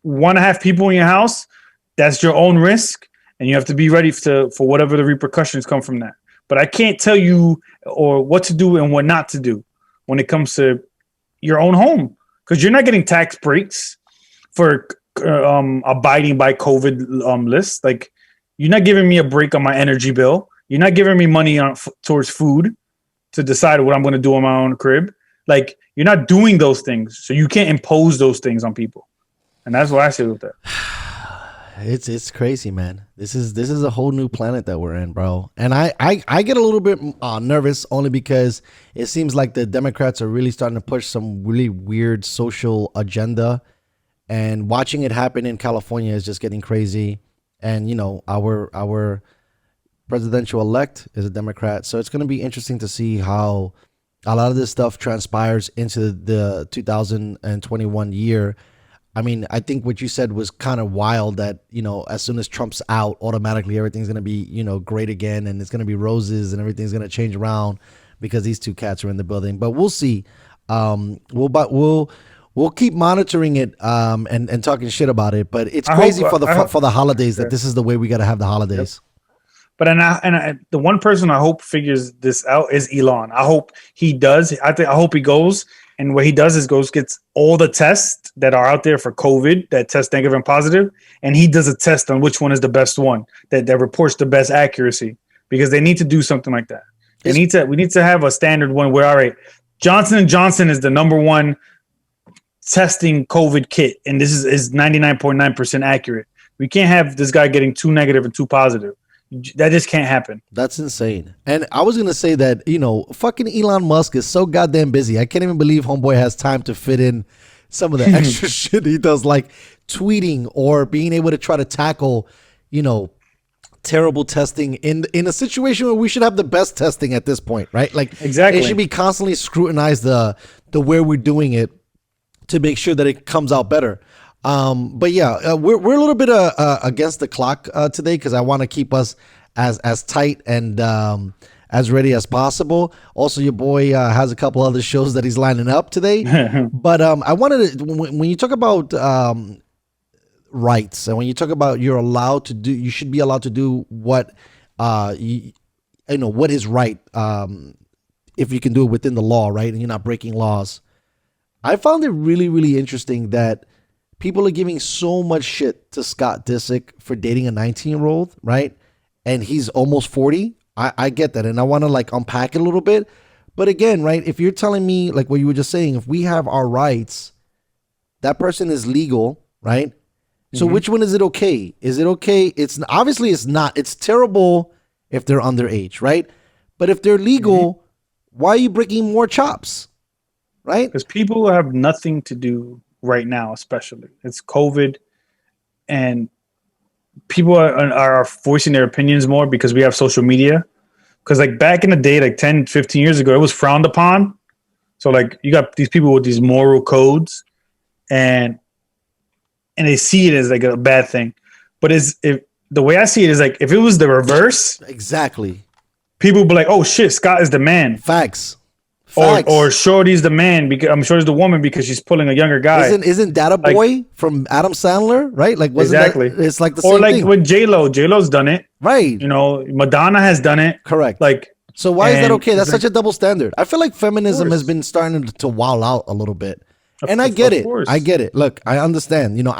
want to have people in your house, that's your own risk. And you have to be ready for whatever the repercussions come from that. But I can't tell you or what to do and what not to do when it comes to your own home, because you're not getting tax breaks for abiding by COVID lists. Like, you're not giving me a break on my energy bill. You're not giving me money towards food to decide what I'm going to do on my own crib. Like, you're not doing those things, so you can't impose those things on people. And that's what I say with that. It's crazy, man. This is a whole new planet that we're in, bro. And I get a little bit nervous only because it seems like the Democrats are really starting to push some really weird social agenda, and watching it happen in California is just getting crazy. And you know, our presidential elect is a Democrat, so it's going to be interesting to see how a lot of this stuff transpires into the 2021 year. I mean, I think what you said was kind of wild, that, you know, as soon as Trump's out, automatically everything's going to be, you know, great again, and it's going to be roses and everything's going to change around because these two cats are in the building. But we'll see. We'll keep monitoring it and talking shit about it. But it's crazy for the holidays that this is the way we got to have the holidays. Yep. But the one person I hope figures this out is Elon. I hope he does. I hope he goes. And what he does is gets all the tests that are out there for COVID that test negative and positive, and he does a test on which one is the best one that reports the best accuracy, because they need to do something like that. We need to have a standard one where, all right, Johnson & Johnson is the number one testing COVID kit, and this is 99.9% accurate. We can't have this guy getting 2 negative and 2 positive. That just can't happen. That's insane. And I was going to say that, you know, fucking Elon Musk is so goddamn busy. I can't even believe homeboy has time to fit in some of the extra shit he does, like tweeting or being able to try to tackle, you know, terrible testing in a situation where we should have the best testing at this point, right? Like, exactly. It should be constantly scrutinized the way we're doing it to make sure that it comes out better. But yeah, we're a little bit against the clock today, because I want to keep us as tight and as ready as possible. Also, your boy has a couple other shows that he's lining up today. But I wanted to, when you talk about rights, and when you talk about you should be allowed to do what you know what is right, if you can do it within the law, right, and you're not breaking laws. I found it really, really interesting that people are giving so much shit to Scott Disick for dating a 19-year-old, right? And he's almost 40. I get that. And I want to like unpack it a little bit. But again, right, if you're telling me, like what you were just saying, if we have our rights, that person is legal, right? So which one is it okay? Is it okay? It's obviously it's not. It's terrible if they're underage, right? But if they're legal, why are you breaking more chops, right? Because people have nothing to do right now, especially it's COVID, and people are voicing their opinions more because we have social media. Because like back in the day, like 10, 15 years ago, it was frowned upon So like you got these people with these moral codes, and they see it as like a bad thing. But the way I see it is like if it was the reverse, exactly, people would be like, "Oh shit, Scott is the man." Facts. Or Shorty's the man because I'm Shorty's the woman because she's pulling a younger guy. Isn't that a boy from Adam Sandler? Right? Like exactly. It's like the same thing. With J-Lo. J-Lo's done it. Right. You know, Madonna has done it. Correct. Like, so why is that okay? That's such a double standard. I feel like feminism has been starting to wow out a little bit. And I get it. I get it. Look, I understand. You know,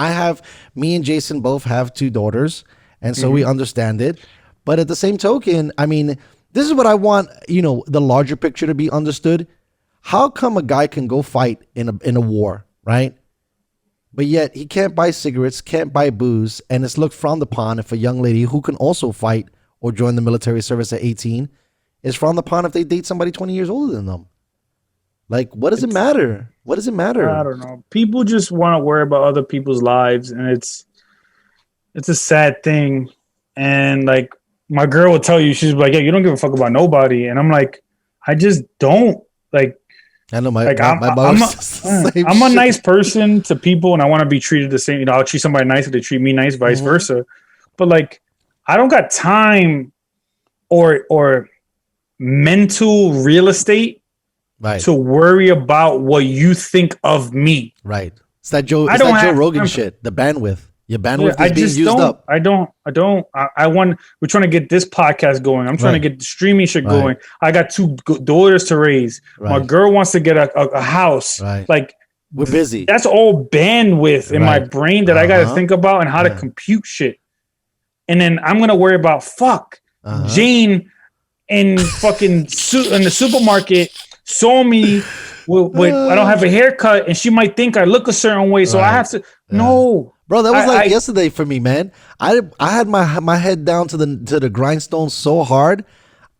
me and Jason both have 2 daughters, and so we understand it. But at the same token, I mean, this is what I want, you know, the larger picture to be understood. How come a guy can go fight in a war, right? But yet he can't buy cigarettes, can't buy booze, and it's looked frowned upon if a young lady who can also fight or join the military service at 18 is frowned upon if they date somebody 20 years older than them. Like, what does it matter? What does it matter? I don't know. People just want to worry about other people's lives, and it's a sad thing. And like my girl will tell you, she's like, "Yeah, you don't give a fuck about nobody," and I'm like, I just don't like. I know I'm a nice person to people, and I want to be treated the same. You know, I'll treat somebody nice if they treat me nice, vice versa. But like, I don't got time or mental real estate to worry about what you think of me. Right. It's that Joe Rogan shit. The bandwidth. Your bandwidth is being used up. We're trying to get this podcast going. I'm trying to get the streaming shit going. I got 2 daughters to raise. My girl wants to get a house. Like, we're busy. That's all bandwidth in my brain that I got to think about and how to compute shit. And then I'm going to worry about Jane in fucking in the supermarket saw me with I don't have a haircut, and she might think I look a certain way. So I have to no. Bro, that was yesterday for me, man. I had my head down to the grindstone so hard.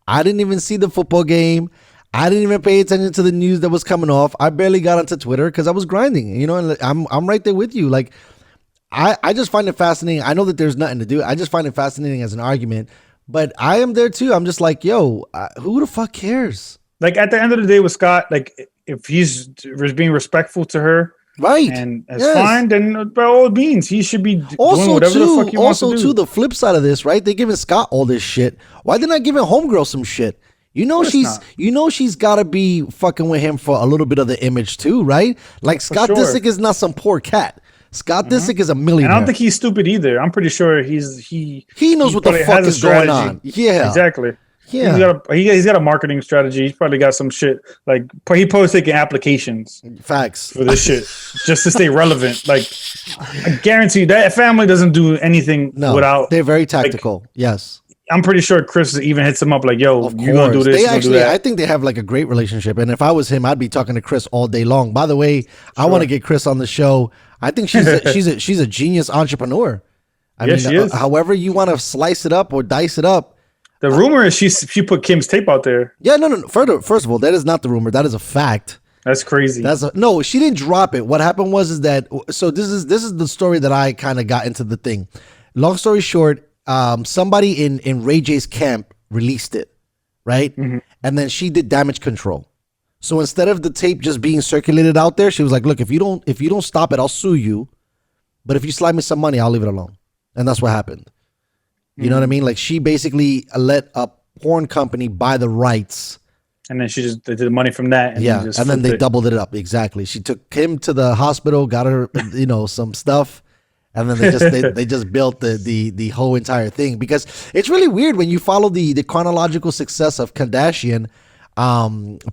I didn't even see the football game. I didn't even pay attention to the news that was coming off. I barely got onto Twitter because I was grinding. You know, and I'm right there with you. Like, I just find it fascinating. I know that there's nothing to do. I just find it fascinating as an argument. But I am there too. I'm just like, yo, who the fuck cares? Like, at the end of the day with Scott, like, if he's being respectful to her, right, and that's fine, then by all means, he should be doing whatever the fuck he wants to do. Also, the flip side of this, right? They're giving Scott all this shit. Why they're not giving Homegirl some shit? You know she's got to be fucking with him for a little bit of the image too, right? Like, Scott Disick is not some poor cat. Scott Disick is a millionaire. And I don't think he's stupid either. I'm pretty sure he knows what the fuck is going on. Yeah, exactly. Yeah, he's got a marketing strategy. He's probably got some shit. Like, he probably taking applications. Facts for this shit just to stay relevant. Like, I guarantee you that family doesn't do anything without. They're very tactical. Like, yes, I'm pretty sure Chris even hits him up like, "Yo, you gonna do this?" I think they have like a great relationship. And if I was him, I'd be talking to Chris all day long. By the way, I want to get Chris on the show. I think she's a genius entrepreneur. I mean, she is. However you want to slice it up or dice it up. The rumor is she put Kim's tape out there. Yeah, no. First of all, that is not the rumor. That is a fact. That's crazy. No, she didn't drop it. What happened was that this is the story that I kind of got into the thing. Long story short, somebody in Ray J's camp released it, right? Mm-hmm. And then she did damage control. So instead of the tape just being circulated out there, she was like, "Look, if you don't stop it, I'll sue you. But if you slide me some money, I'll leave it alone." And that's what happened. You know what I mean? Like, she basically let a porn company buy the rights. And then they did the money from that. And then they doubled it up. Exactly. She took him to the hospital, got her, some stuff. And then they just built the whole entire thing. Because it's really weird when you follow the chronological success of Kardashian.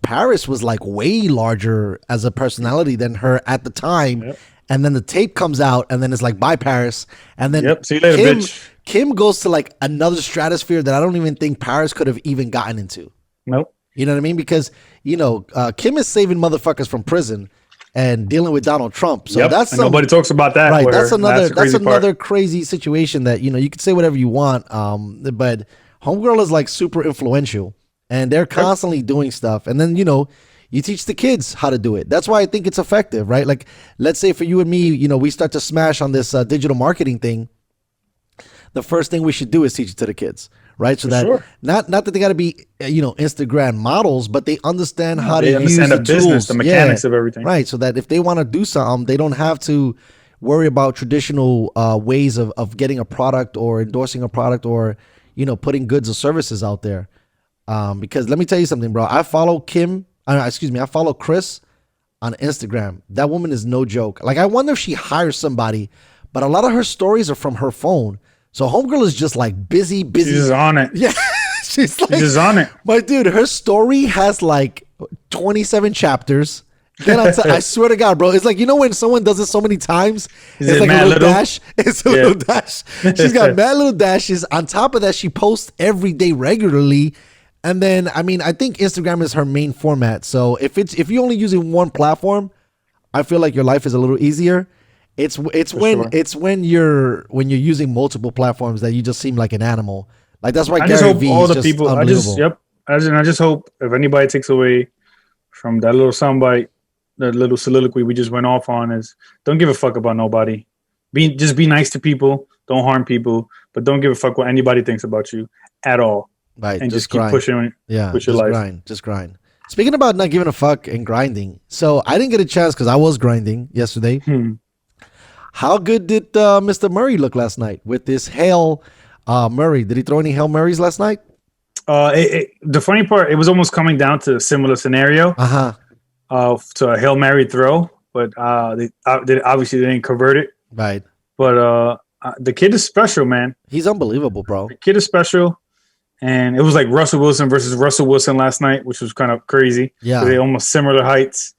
Paris was like way larger as a personality than her at the time. Yep. And then the tape comes out, and then it's like, "Bye, Paris." And then see you later, bitch. Kim goes to like another stratosphere that I don't even think Paris could have even gotten into. Nope. You know what I mean? Because, Kim is saving motherfuckers from prison and dealing with Donald Trump. So nobody talks about that. Right. That's another crazy situation that, you could say whatever you want. But Homegirl is like super influential, and they're constantly doing stuff. And then, you teach the kids how to do it. That's why I think it's effective, right? Like, let's say for you and me, we start to smash on this digital marketing thing. The first thing we should do is teach it to the kids, right? So that not that they got to be Instagram models, but they understand how to use the business, tools, the mechanics of everything, right? So that if they want to do something, they don't have to worry about traditional ways of getting a product or endorsing a product or putting goods or services out there. Because let me tell you something, bro. I follow I follow Chris on Instagram. That woman is no joke. Like, I wonder if she hires somebody, but a lot of her stories are from her phone. So homegirl is just like busy. She's on it. Yeah. She's just on it. But dude, her story has like 27 chapters. Then I swear to God, bro, it's like, when someone does it so many times, it's like a little dash. It's a little dash. She's got mad little dashes. On top of that, she posts every day regularly. And then, I think Instagram is her main format. So if you're only using one platform, I feel like your life is a little easier. It's when you're using multiple platforms that you just seem like an animal. Like, that's why I Gary just hope V all is the just people. unbelievable. I just hope if anybody takes away from that little soundbite, that little soliloquy we just went off on, is don't give a fuck about nobody. Just be nice to people. Don't harm people, but don't give a fuck what anybody thinks about you at all. Right, and just grind. keep pushing. Yeah, push your life. Just grind. Speaking about not giving a fuck and grinding, so I didn't get a chance because I was grinding yesterday. How good did Mr. Murray look last night with this Hail Murray? Did he throw any Hail Marys last night? The funny part, it was almost coming down to a similar scenario. To a Hail Mary throw, but they obviously didn't convert it. Right. But the kid is special, man. He's unbelievable, bro. The kid is special. And it was like Russell Wilson versus Russell Wilson last night, which was kind of crazy. Yeah. They almost similar heights.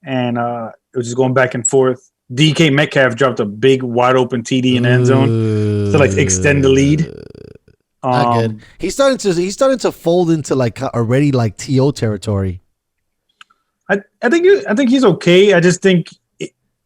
And it was just going back and forth. DK Metcalf dropped a big, wide open TD in the end zone to like extend the lead. Not good. He's starting to fold into like already like TO territory. I think he's okay. I just think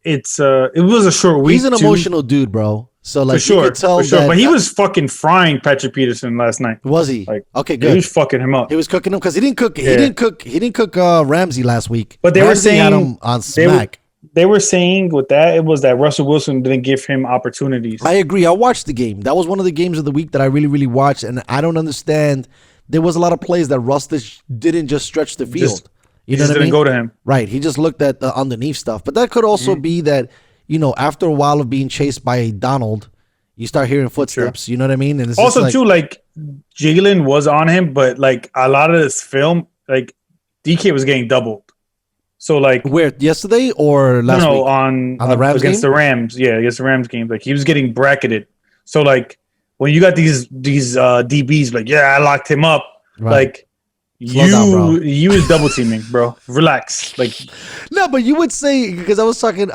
it was a short week. He's an emotional dude, bro. So like, you could tell that, but he was fucking frying Patrick Peterson last night. Was he? Like, okay, good. He was fucking him up. He was cooking him because he didn't cook. Yeah. He didn't cook Ramsey last week. But they Ramsey were saying had him on smack. They were saying with that, it was that Russell Wilson didn't give him opportunities. I agree. I watched the game. That was one of the games of the week that I really, really watched, and I don't understand. There was a lot of plays that Russ didn't just stretch the field. You know what I mean? Didn't go to him. Right. He just looked at the underneath stuff. But that could also be that, after a while of being chased by a Donald, you start hearing footsteps. Sure. You know what I mean? And it's also, too, like, Jalen was on him, but, like, a lot of this film, like, DK was getting doubled. So, like... Where? Yesterday or last week? on the Rams against game? The Rams. Yeah, against the Rams game. Like, he was getting bracketed. So, like, when you got these DBs, like, yeah, I locked him up. Right. Like... You was double teaming, bro. Relax. Like, no, but you would say, because I was talking.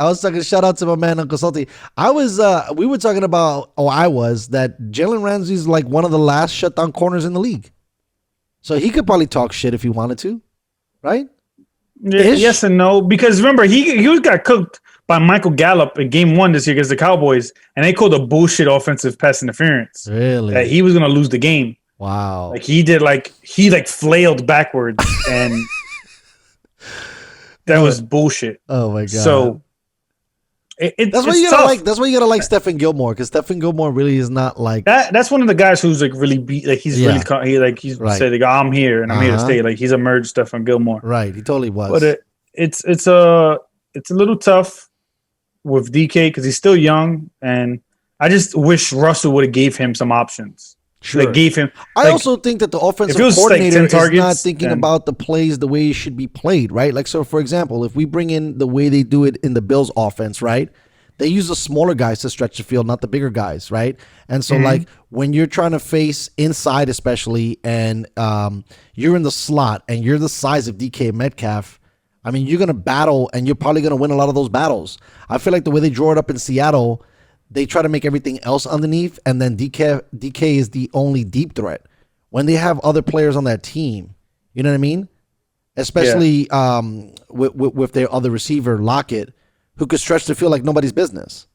Shout out to my man Uncle Salty. We were talking about. I was that Jalen Ramsey's like one of the last shutdown corners in the league, so he could probably talk shit if he wanted to, right? Yes and no, because remember he got cooked by Michael Gallup in Game 1 this year against the Cowboys, and they called a bullshit offensive pass interference. Really? That he was gonna lose the game. Wow. Like he flailed backwards and that was bullshit. Oh my God. So that's why you gotta like Stephen Gilmore, because Stephen Gilmore really is not like that. That's one of the guys who's like really really right. said like, I'm here and I'm here to stay. Like he's emerged Stephen Gilmore. Right. He totally was. But it's a little tough with DK because he's still young, and I just wish Russell would have gave him some options. Sure. Like gave him. I also think that the offensive coordinator is not thinking about the plays the way it should be played, right? Like, so for example, if we bring in the way they do it in the Bills offense, right? They use the smaller guys to stretch the field, not the bigger guys, right? And so like when you're trying to face inside, especially, and you're in the slot and you're the size of DK Metcalf, I mean, you're going to battle and you're probably going to win a lot of those battles. I feel like the way they draw it up in Seattle, they try to make everything else underneath, and then DK is the only deep threat. When they have other players on that team, you know what I mean? Especially with their other receiver, Lockett, who could stretch the field like nobody's business.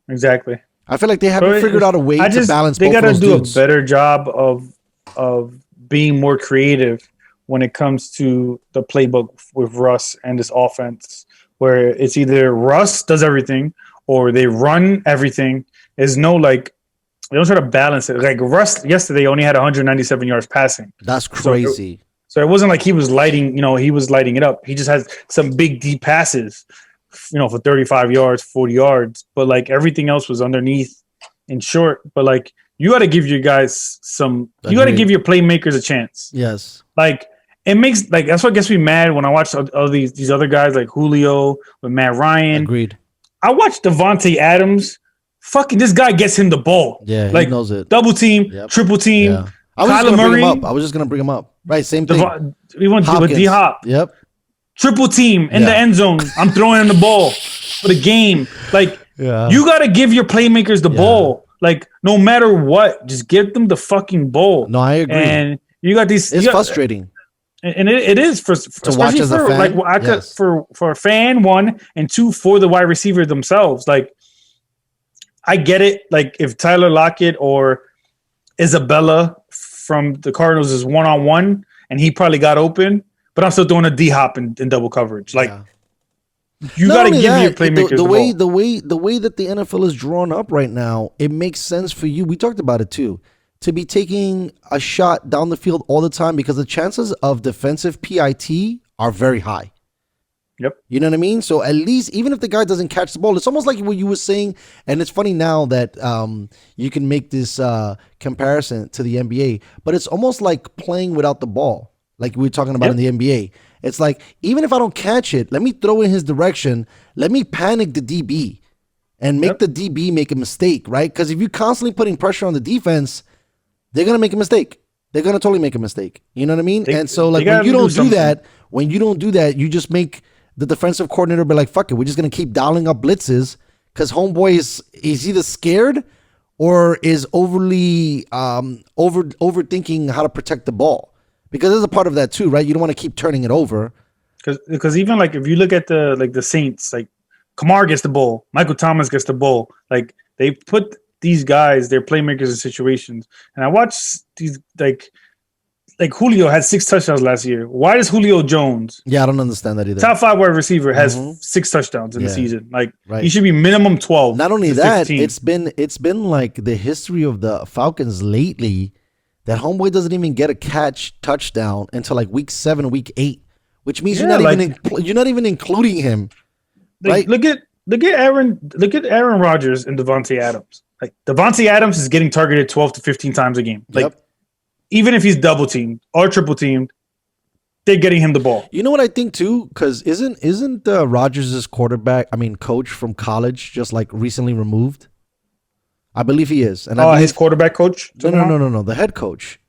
Exactly. I feel like they haven't figured out a way to balance both of those dudes. They got to do a better job of being more creative when it comes to the playbook with Russ and this offense, where it's either Russ does everything or they run everything. There's no like They don't try to balance it. Like Russ yesterday only had 197 yards passing. That's crazy. So it wasn't like he was lighting it up. He just has some big deep passes, for 35 yards, 40 yards. But like everything else was underneath and short. But like you got to give your guys you got to give your playmakers a chance. Yes. Like it makes like that's what gets me mad when I watch all these other guys like Julio with Matt Ryan. Agreed. I watched Devontae Adams. Fucking this guy gets him the ball. Yeah, like he knows it. Double team, triple team. Yeah. I was just gonna bring him up. Right, same thing. We went with D-Hop. Yep. Triple team in the end zone. I'm throwing him the ball for the game. Like you got to give your playmakers the ball. Like no matter what, just give them the fucking ball. No, I agree. And you got these. It's frustrating. And it is for watch as a fan. Like for a fan, one, and two for the wide receiver themselves. Like I get it. Like if Tyler Lockett or Isabella from the Cardinals is 1-on-1 and he probably got open, but I'm still doing a D-Hop in double coverage. Like you got to give your playmakers the way that the NFL is drawn up right now. It makes sense for you. We talked about it too. To be taking a shot down the field all the time because the chances of defensive PIT are very high. Yep. You know what I mean? So at least even if the guy doesn't catch the ball, it's almost like what you were saying. And it's funny now that you can make this comparison to the NBA, but it's almost like playing without the ball, like we were talking about in the NBA. It's like, even if I don't catch it, let me throw in his direction. Let me panic the DB and make the DB make a mistake, right? Because if you're constantly putting pressure on the defense, they're going to make a mistake. They're going to totally make a mistake. You know what I mean? And so like when you don't do that, you just make the defensive coordinator be like, fuck it, we're just going to keep dialing up blitzes because homeboy is either scared or is overly overthinking how to protect the ball. Because there's a part of that too, right? You don't want to keep turning it over. Because even like if you look at the Saints, like Kamar gets the ball, Michael Thomas gets the ball. Like they put these guys, their playmakers in situations. And I watched these like Julio had 6 touchdowns last year. Why does Julio Jones? Yeah, I don't understand that either. Top 5 wide receiver has 6 touchdowns in the season. Like he should be minimum 12. Not only that, 15. it's been like the history of the Falcons lately that homeboy doesn't even get a touchdown until like week 7, week 8, which means you're not even including him. Like, right? Look at Aaron Rodgers and Devontae Adams. Like Devontae Adams is getting targeted 12 to 15 times a game. Like even if he's double teamed or triple teamed, they're getting him the ball. You know what I think too? Because isn't Rodgers' coach from college just like recently removed? I believe he is. And his quarterback coach? No. The head coach.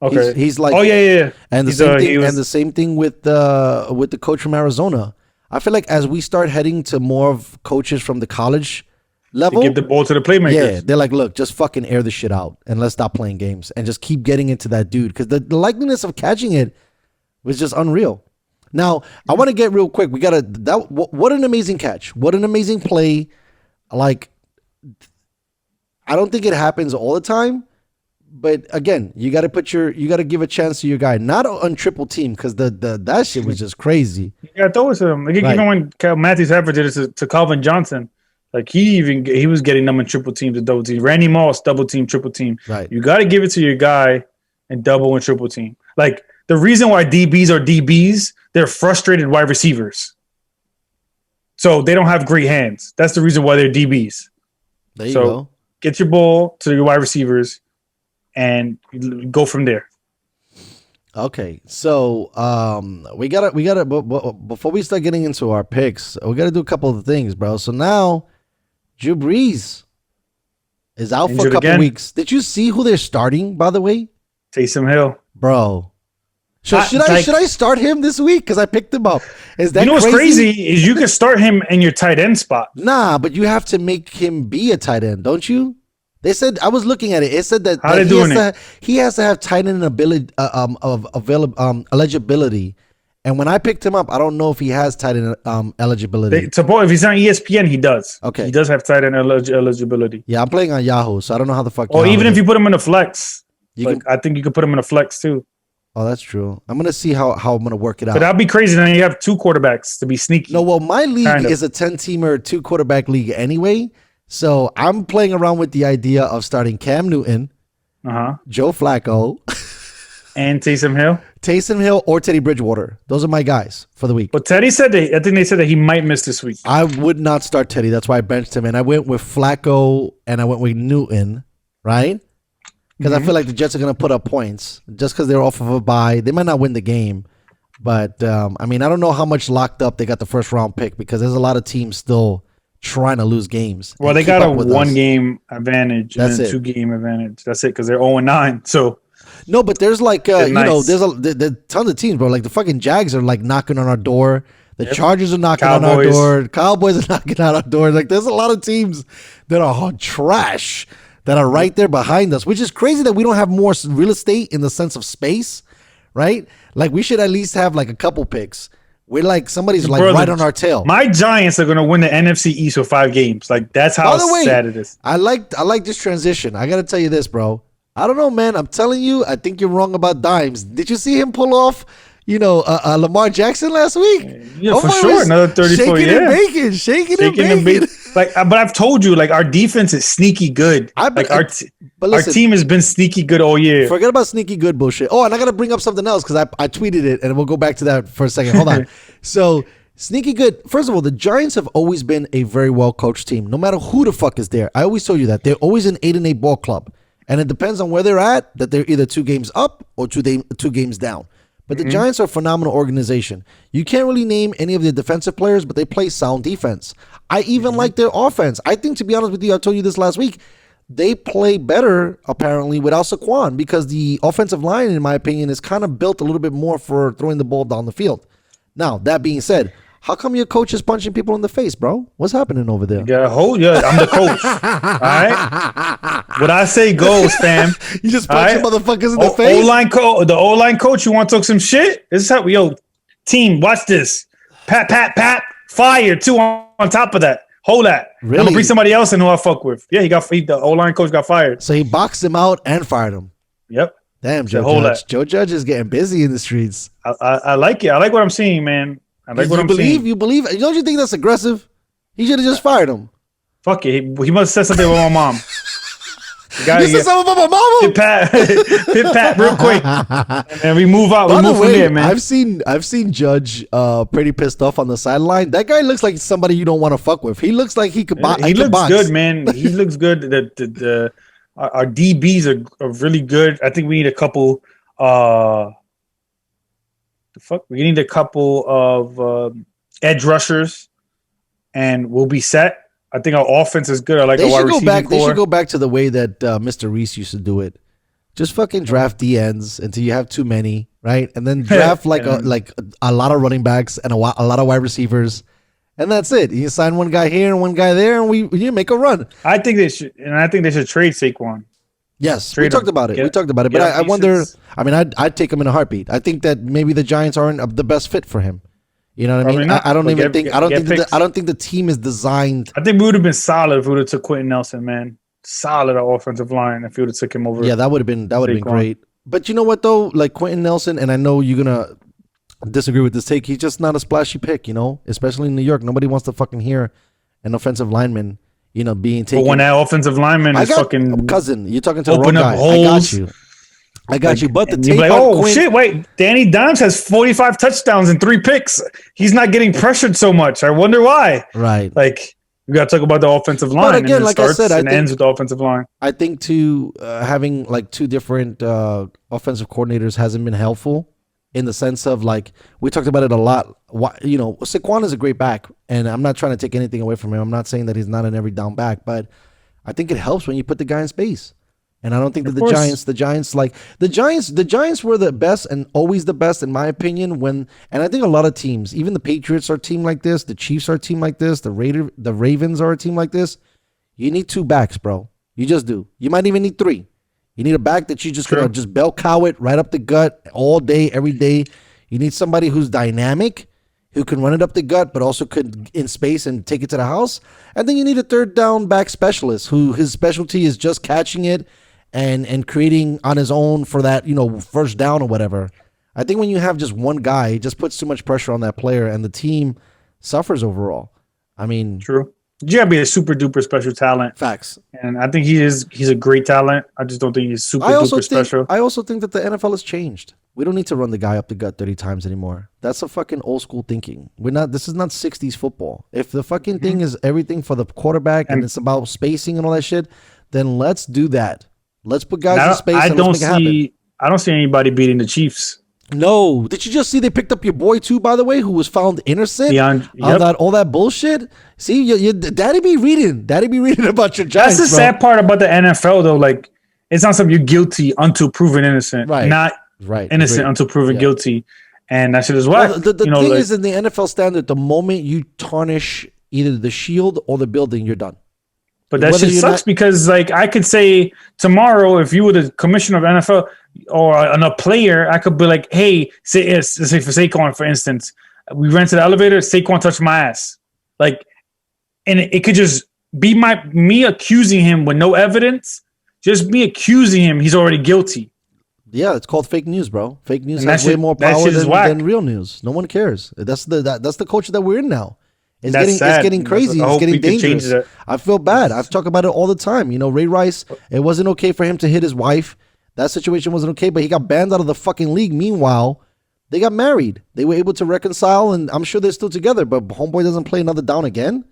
Okay. He's like, yeah. And the same thing with the coach from Arizona. I feel like as we start heading to more of coaches from the college level, they give the ball to the playmakers. Yeah, they're like, look, just fucking air the shit out and let's stop playing games and just keep getting into that dude because the likeliness of catching it was just unreal. Now, I want to get real quick. What an amazing catch. What an amazing play. Like, I don't think it happens all the time, but again, you got to give a chance to your guy, not on triple team because that shit was just crazy. Yeah, throw it to him. Like, even when Matthew Stafford did it to Calvin Johnson, like he was getting them in triple team to double team. Randy Moss double team, triple team. Right. You got to give it to your guy and double and triple team. Like the reason why DBs are DBs, they're frustrated wide receivers. So they don't have great hands. That's the reason why they're DBs. There you go. Get your ball to your wide receivers and go from there. Okay, so we gotta before we start getting into our picks, we gotta do a couple of things, bro. So now Drew Brees is out for a couple weeks. Did you see who they're starting, by the way? Taysom Hill, bro. So should I start him this week? Because I picked him up. Is that what's crazy is you can start him in your tight end spot. Nah, but you have to make him be a tight end, don't you? They said, I was looking at it. It said that he has to have tight end ability eligibility. And when I picked him up, I don't know if he has tight end eligibility. If he's on ESPN, he does. Okay, he does have tight end eligibility. Yeah, I'm playing on Yahoo, so I don't know how the fuck. Or even if you put him in a flex, I think you could put him in a flex too. Oh, that's true. I'm gonna see how I'm gonna work it out. But that'd be crazy. Then you have 2 quarterbacks to be sneaky. No, well, my league is a 10-teamer 2 quarterback league anyway. So I'm playing around with the idea of starting Cam Newton, Joe Flacco, and Taysom Hill, or Teddy Bridgewater. Those are my guys for the week. But Teddy said I think they said that he might miss this week. I would not start Teddy. That's why I benched him. And I went with Flacco and I went with Newton, right? Because I feel like the Jets are going to put up points just because they're off of a bye. They might not win the game. But, I mean, I don't know how much locked up they got the first round pick because there's a lot of teams still trying to lose games. Well, they got a 1-game advantage and a 2-game advantage. That's it because they're 0-9. So. No, but there's like, there's tons of teams, bro. Like the fucking Jags are like knocking on our door. The Chargers are knocking on our door. Cowboys are knocking on our door. Like there's a lot of teams that are trash that are right there behind us, which is crazy that we don't have more real estate in the sense of space, right? Like we should at least have like a couple picks. We're like somebody's like right on our tail. My Giants are gonna win the NFC East with 5 games. Like that's how sad it is. I like this transition. I gotta tell you this, bro. I don't know, man. I'm telling you, I think you're wrong about Dimes. Did you see him pull off, Lamar Jackson last week? Yeah, for sure. Another 34 years. Shaking and bacon. Like, but I've told you, like, our defense is sneaky good. Our team has been sneaky good all year. Forget about sneaky good bullshit. Oh, and I got to bring up something else because I tweeted it, and we'll go back to that for a second. Hold on. So, sneaky good. First of all, the Giants have always been a very well-coached team. No matter who the fuck is there. I always told you that. They're always an 8-8 ball club. And it depends on where they're at, that they're either 2 games up or 2 games down. But the Giants are a phenomenal organization. You can't really name any of the defensive players, but they play sound defense. I even like their offense. I think, to be honest with you, I told you this last week, they play better, apparently, without Saquon because the offensive line, in my opinion, is kind of built a little bit more for throwing the ball down the field. Now, that being said, how come your coach is punching people in the face, bro? What's happening over there? Yeah, I'm the coach. All right? What I say goes, fam. You just punching motherfuckers in the face? The O-line coach, you want to talk some shit? This is how team, watch this. Pat, fire, 2 on top of that. Hold that. Really? I'm going to bring somebody else in who I fuck with. Yeah, the O-line coach got fired. So he boxed him out and fired him. Yep. Damn, Joe Judge. Joe Judge is getting busy in the streets. I like it. I like what I'm seeing, man. I like what I'm seeing. You believe? Don't you think that's aggressive? He should have just fired him. Fuck it. He must have said something about my mom. You said something about my mama? Pit pat real quick. And then we move out. We move from there, man. I've seen Judge pretty pissed off on the sideline. That guy looks like somebody you don't want to fuck with. He looks like he could box. He looks good, man. He looks good. Our DBs are really good. I think we need a couple we need a couple of edge rushers, and we'll be set. I think our offense is good. I like our wide receiving core. They should go back to the way that Mr. Reese used to do it. Just fucking draft DNs until you have too many, right? And then draft like a lot of running backs and a lot of wide receivers, and that's it. You sign one guy here and one guy there, and you make a run. I think they should trade Saquon. Yes, we talked about it. But I wonder. I mean, I'd take him in a heartbeat. I think that maybe the Giants aren't the best fit for him. You know what I mean? I don't think the team is designed. I think we would have been solid if we would have took Quentin Nelson, man. Solid offensive line if we would have took him over. Yeah, that would have been great. But you know what though? Like Quentin Nelson, and I know you're gonna disagree with this take. He's just not a splashy pick, especially in New York. Nobody wants to fucking hear an offensive lineman. Being taken. But when that offensive lineman is fucking cousin, you're talking to the wrong guy. I got you. But the take shit! Wait, Danny Dimes has 45 touchdowns and 3 picks. He's not getting pressured so much. I wonder why. Right. Like we got to talk about the offensive line. But again, like I said, it ends with the offensive line. I think having like 2 different offensive coordinators hasn't been helpful. In the sense of like we talked about it a lot. Saquon is a great back, and I'm not trying to take anything away from him. I'm not saying that he's not an every down back, but I think it helps when you put the guy in space. And I don't think that the Giants were the best and always the best in my opinion. And I think a lot of teams, even the Patriots are a team like this, the Chiefs are a team like this, the Ravens are a team like this. You need 2 backs, bro. You just do. You might even need 3. You need a back that you just gonna just bell cow it right up the gut all day, every day. You need somebody who's dynamic, who can run it up the gut, but also could in space and take it to the house. And then you need a 3rd down back specialist who his specialty is just catching it and creating on his own for that, first down or whatever. I think when you have just one guy, it just puts too much pressure on that player and the team suffers overall. I mean, true. You gotta be a super duper special talent. Facts. And I think he's a great talent. I just don't think he's super duper special. I also think that the NFL has changed. We don't need to run the guy up the gut 30 times anymore. That's a fucking old school thinking. This is not 60s football. If the fucking thing is everything for the quarterback and it's about spacing and all that shit, then let's do that. Let's put guys in space and let's make it happen. I don't see anybody beating the Chiefs. No. Did you just see they picked up your boy too, by the way, who was found innocent? All that bullshit. See, your daddy be reading about your Giants. That's the sad part about the NFL, though. Like, it's not something you're guilty until proven innocent. Right. Not innocent until proven guilty. And that shit is whack. Well, the thing is, in the NFL standard, the moment you tarnish either the shield or the building, you're done. But that shit sucks because, like, I could say tomorrow, if you were the commissioner of NFL or a player, I could be like, hey, let's say for Saquon, for instance, we ran to the elevator, Saquon touched my ass. Like, and it could just be me accusing him with no evidence. Just me accusing him, he's already guilty. Yeah, it's called fake news, bro. Fake news has way more power than real news. No one cares. That's the culture that we're in now. It's getting crazy. It's getting dangerous. I feel bad. I've talked about it all the time. You know, Ray Rice, it wasn't okay for him to hit his wife. That situation wasn't okay, but he got banned out of the fucking league. Meanwhile, they got married. They were able to reconcile, and I'm sure they're still together, but Homeboy doesn't play another down again.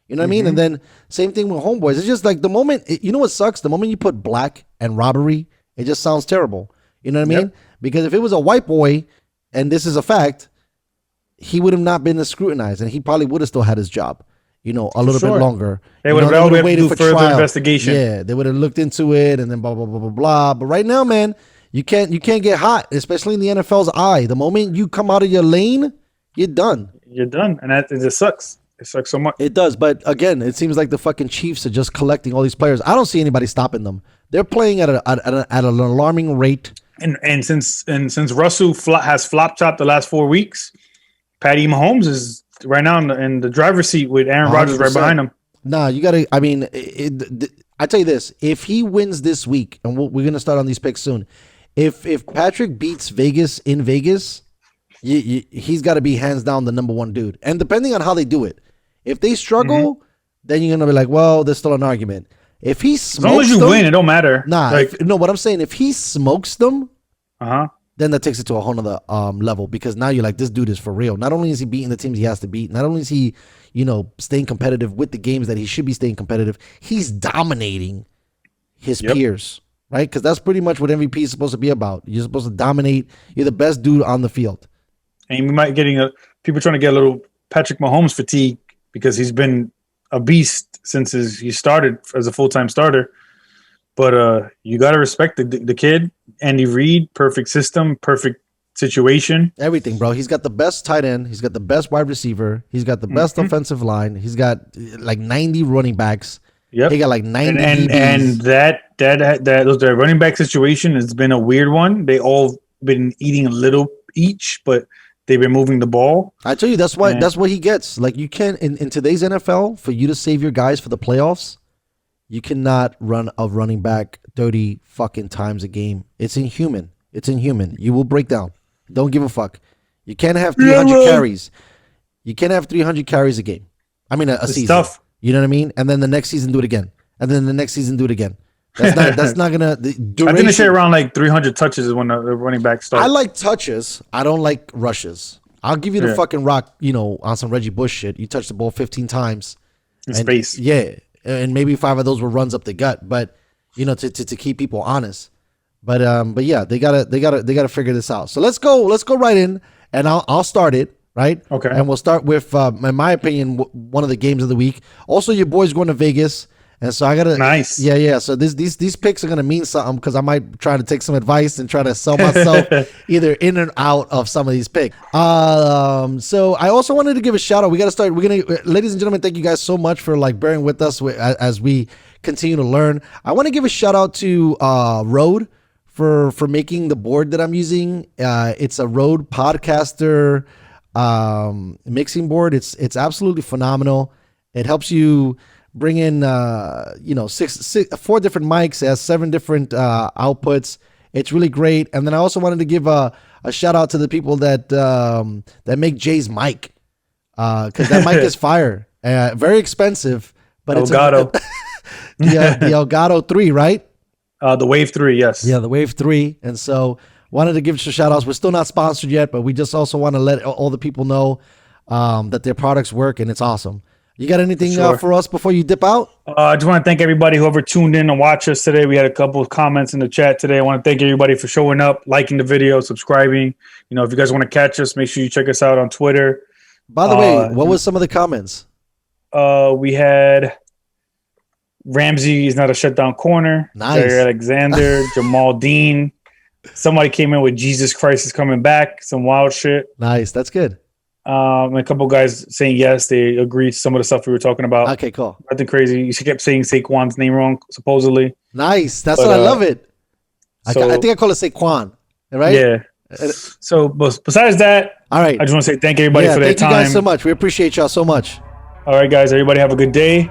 You know what I mean? And then same thing with Homeboys. It's just like the moment, you know what sucks? The moment you put black and robbery, it just sounds terrible. You know what I mean? Because if it was a white boy, and this is a fact, he would have not been as scrutinized, and he probably would have still had his job, you know, a little bit longer. They would have waited for further investigation. Yeah, they would have looked into it, and then blah blah blah blah blah. But right now, man, you can't get hot, especially in the NFL's eye. The moment you come out of your lane, you're done. You're done, and it just sucks. It sucks so much. It does, but again, it seems like the fucking Chiefs are just collecting all these players. I don't see anybody stopping them. They're playing at an alarming rate. And since Russell has flop chopped the last 4 weeks, Patty Mahomes is right now in the driver's seat with Aaron Rodgers right behind him. Nah, you gotta. I mean, I tell you this: if he wins this week, and we're gonna start on these picks soon. If Patrick beats Vegas in Vegas, he's got to be hands down the number one dude. And depending on how they do it, if they struggle, then you're gonna be like, well, there's still an argument. If he smokes, as long as you win, it don't matter. Nah, what I'm saying, if he smokes them, then that takes it to a whole nother level, because now you're like, this dude is for real. Not only is he beating the teams he has to beat, not only is he, staying competitive with the games that he should be staying competitive, he's dominating his peers, right? Because that's pretty much what MVP is supposed to be about. You're supposed to dominate. You're the best dude on the field. And we might people trying to get a little Patrick Mahomes fatigue because he's been a beast since he started as a full-time starter. But you got to respect the kid. Andy Reid, perfect system, perfect situation. Everything, bro. He's got the best tight end. He's got the best wide receiver. He's got the best offensive line. He's got like 90 running backs. Yep. He got like 90 and that running back situation has been a weird one. They all been eating a little each, but they've been moving the ball. I tell you, that's what he gets. Like, you can't in today's NFL, for you to save your guys for the playoffs, you cannot run a running back 30 fucking times a game. It's inhuman. You will break down. Don't give a fuck. You can't have 300 carries. You can't have 300 carries a game. I mean, a season. Tough. You know what I mean? And then the next season, do it again. And then the next season, do it again. That's not gonna. I think they say around like 300 touches is when the running back starts. I like touches. I don't like rushes. I'll give you the fucking rock. On some Reggie Bush shit. You touch the ball 15 times in space. Yeah, and maybe 5 of those were runs up the gut. But to keep people honest. But yeah, they gotta figure this out. So let's go right in, and I'll start it. Right. Okay. And we'll start with, in my opinion, one of the games of the week. Also, your boy's going to Vegas. And so I gotta nice. Yeah. So these picks are gonna mean something, because I might try to take some advice and try to sell myself either in and out of some of these picks. So I also wanted to give a shout out. We gotta start. Ladies and gentlemen, thank you guys so much for bearing with us as we continue to learn. I want to give a shout out to Rode for making the board that I'm using. It's a Rode Podcaster mixing board. It's absolutely phenomenal. It helps you bring in 4 different mics. It has 7 different outputs. It's really great. And then I also wanted to give a shout out to the people that make Jay's mic, because that mic is fire. Very expensive, but Elgato. The Elgato 3, right? The Wave 3, yes. Yeah, the Wave 3. And so wanted to give some shout outs. We're still not sponsored yet, but we just also want to let all the people know that their products work, and it's awesome. You got anything for us before you dip out? I just want to thank everybody, whoever tuned in and watched us today. We had a couple of comments in the chat today. I want to thank everybody for showing up, liking the video, subscribing. You know, if you guys want to catch us, make sure you check us out on Twitter. By the way, what was some of the comments? We had Ramsey is not a shutdown corner. Nice. Jerry Alexander, Jamal Dean. Somebody came in with Jesus Christ is coming back. Some wild shit. Nice. That's good. A couple guys saying yes, they agree to some of the stuff we were talking about. Okay, cool. Nothing crazy. You kept saying Saquon's name wrong, supposedly. Nice. That's what I love it. I think I call it Saquon, right? Yeah. So besides that, all right. I just want to say thank everybody for their time. Thank you guys so much. We appreciate y'all so much. All right, guys. Everybody have a good day.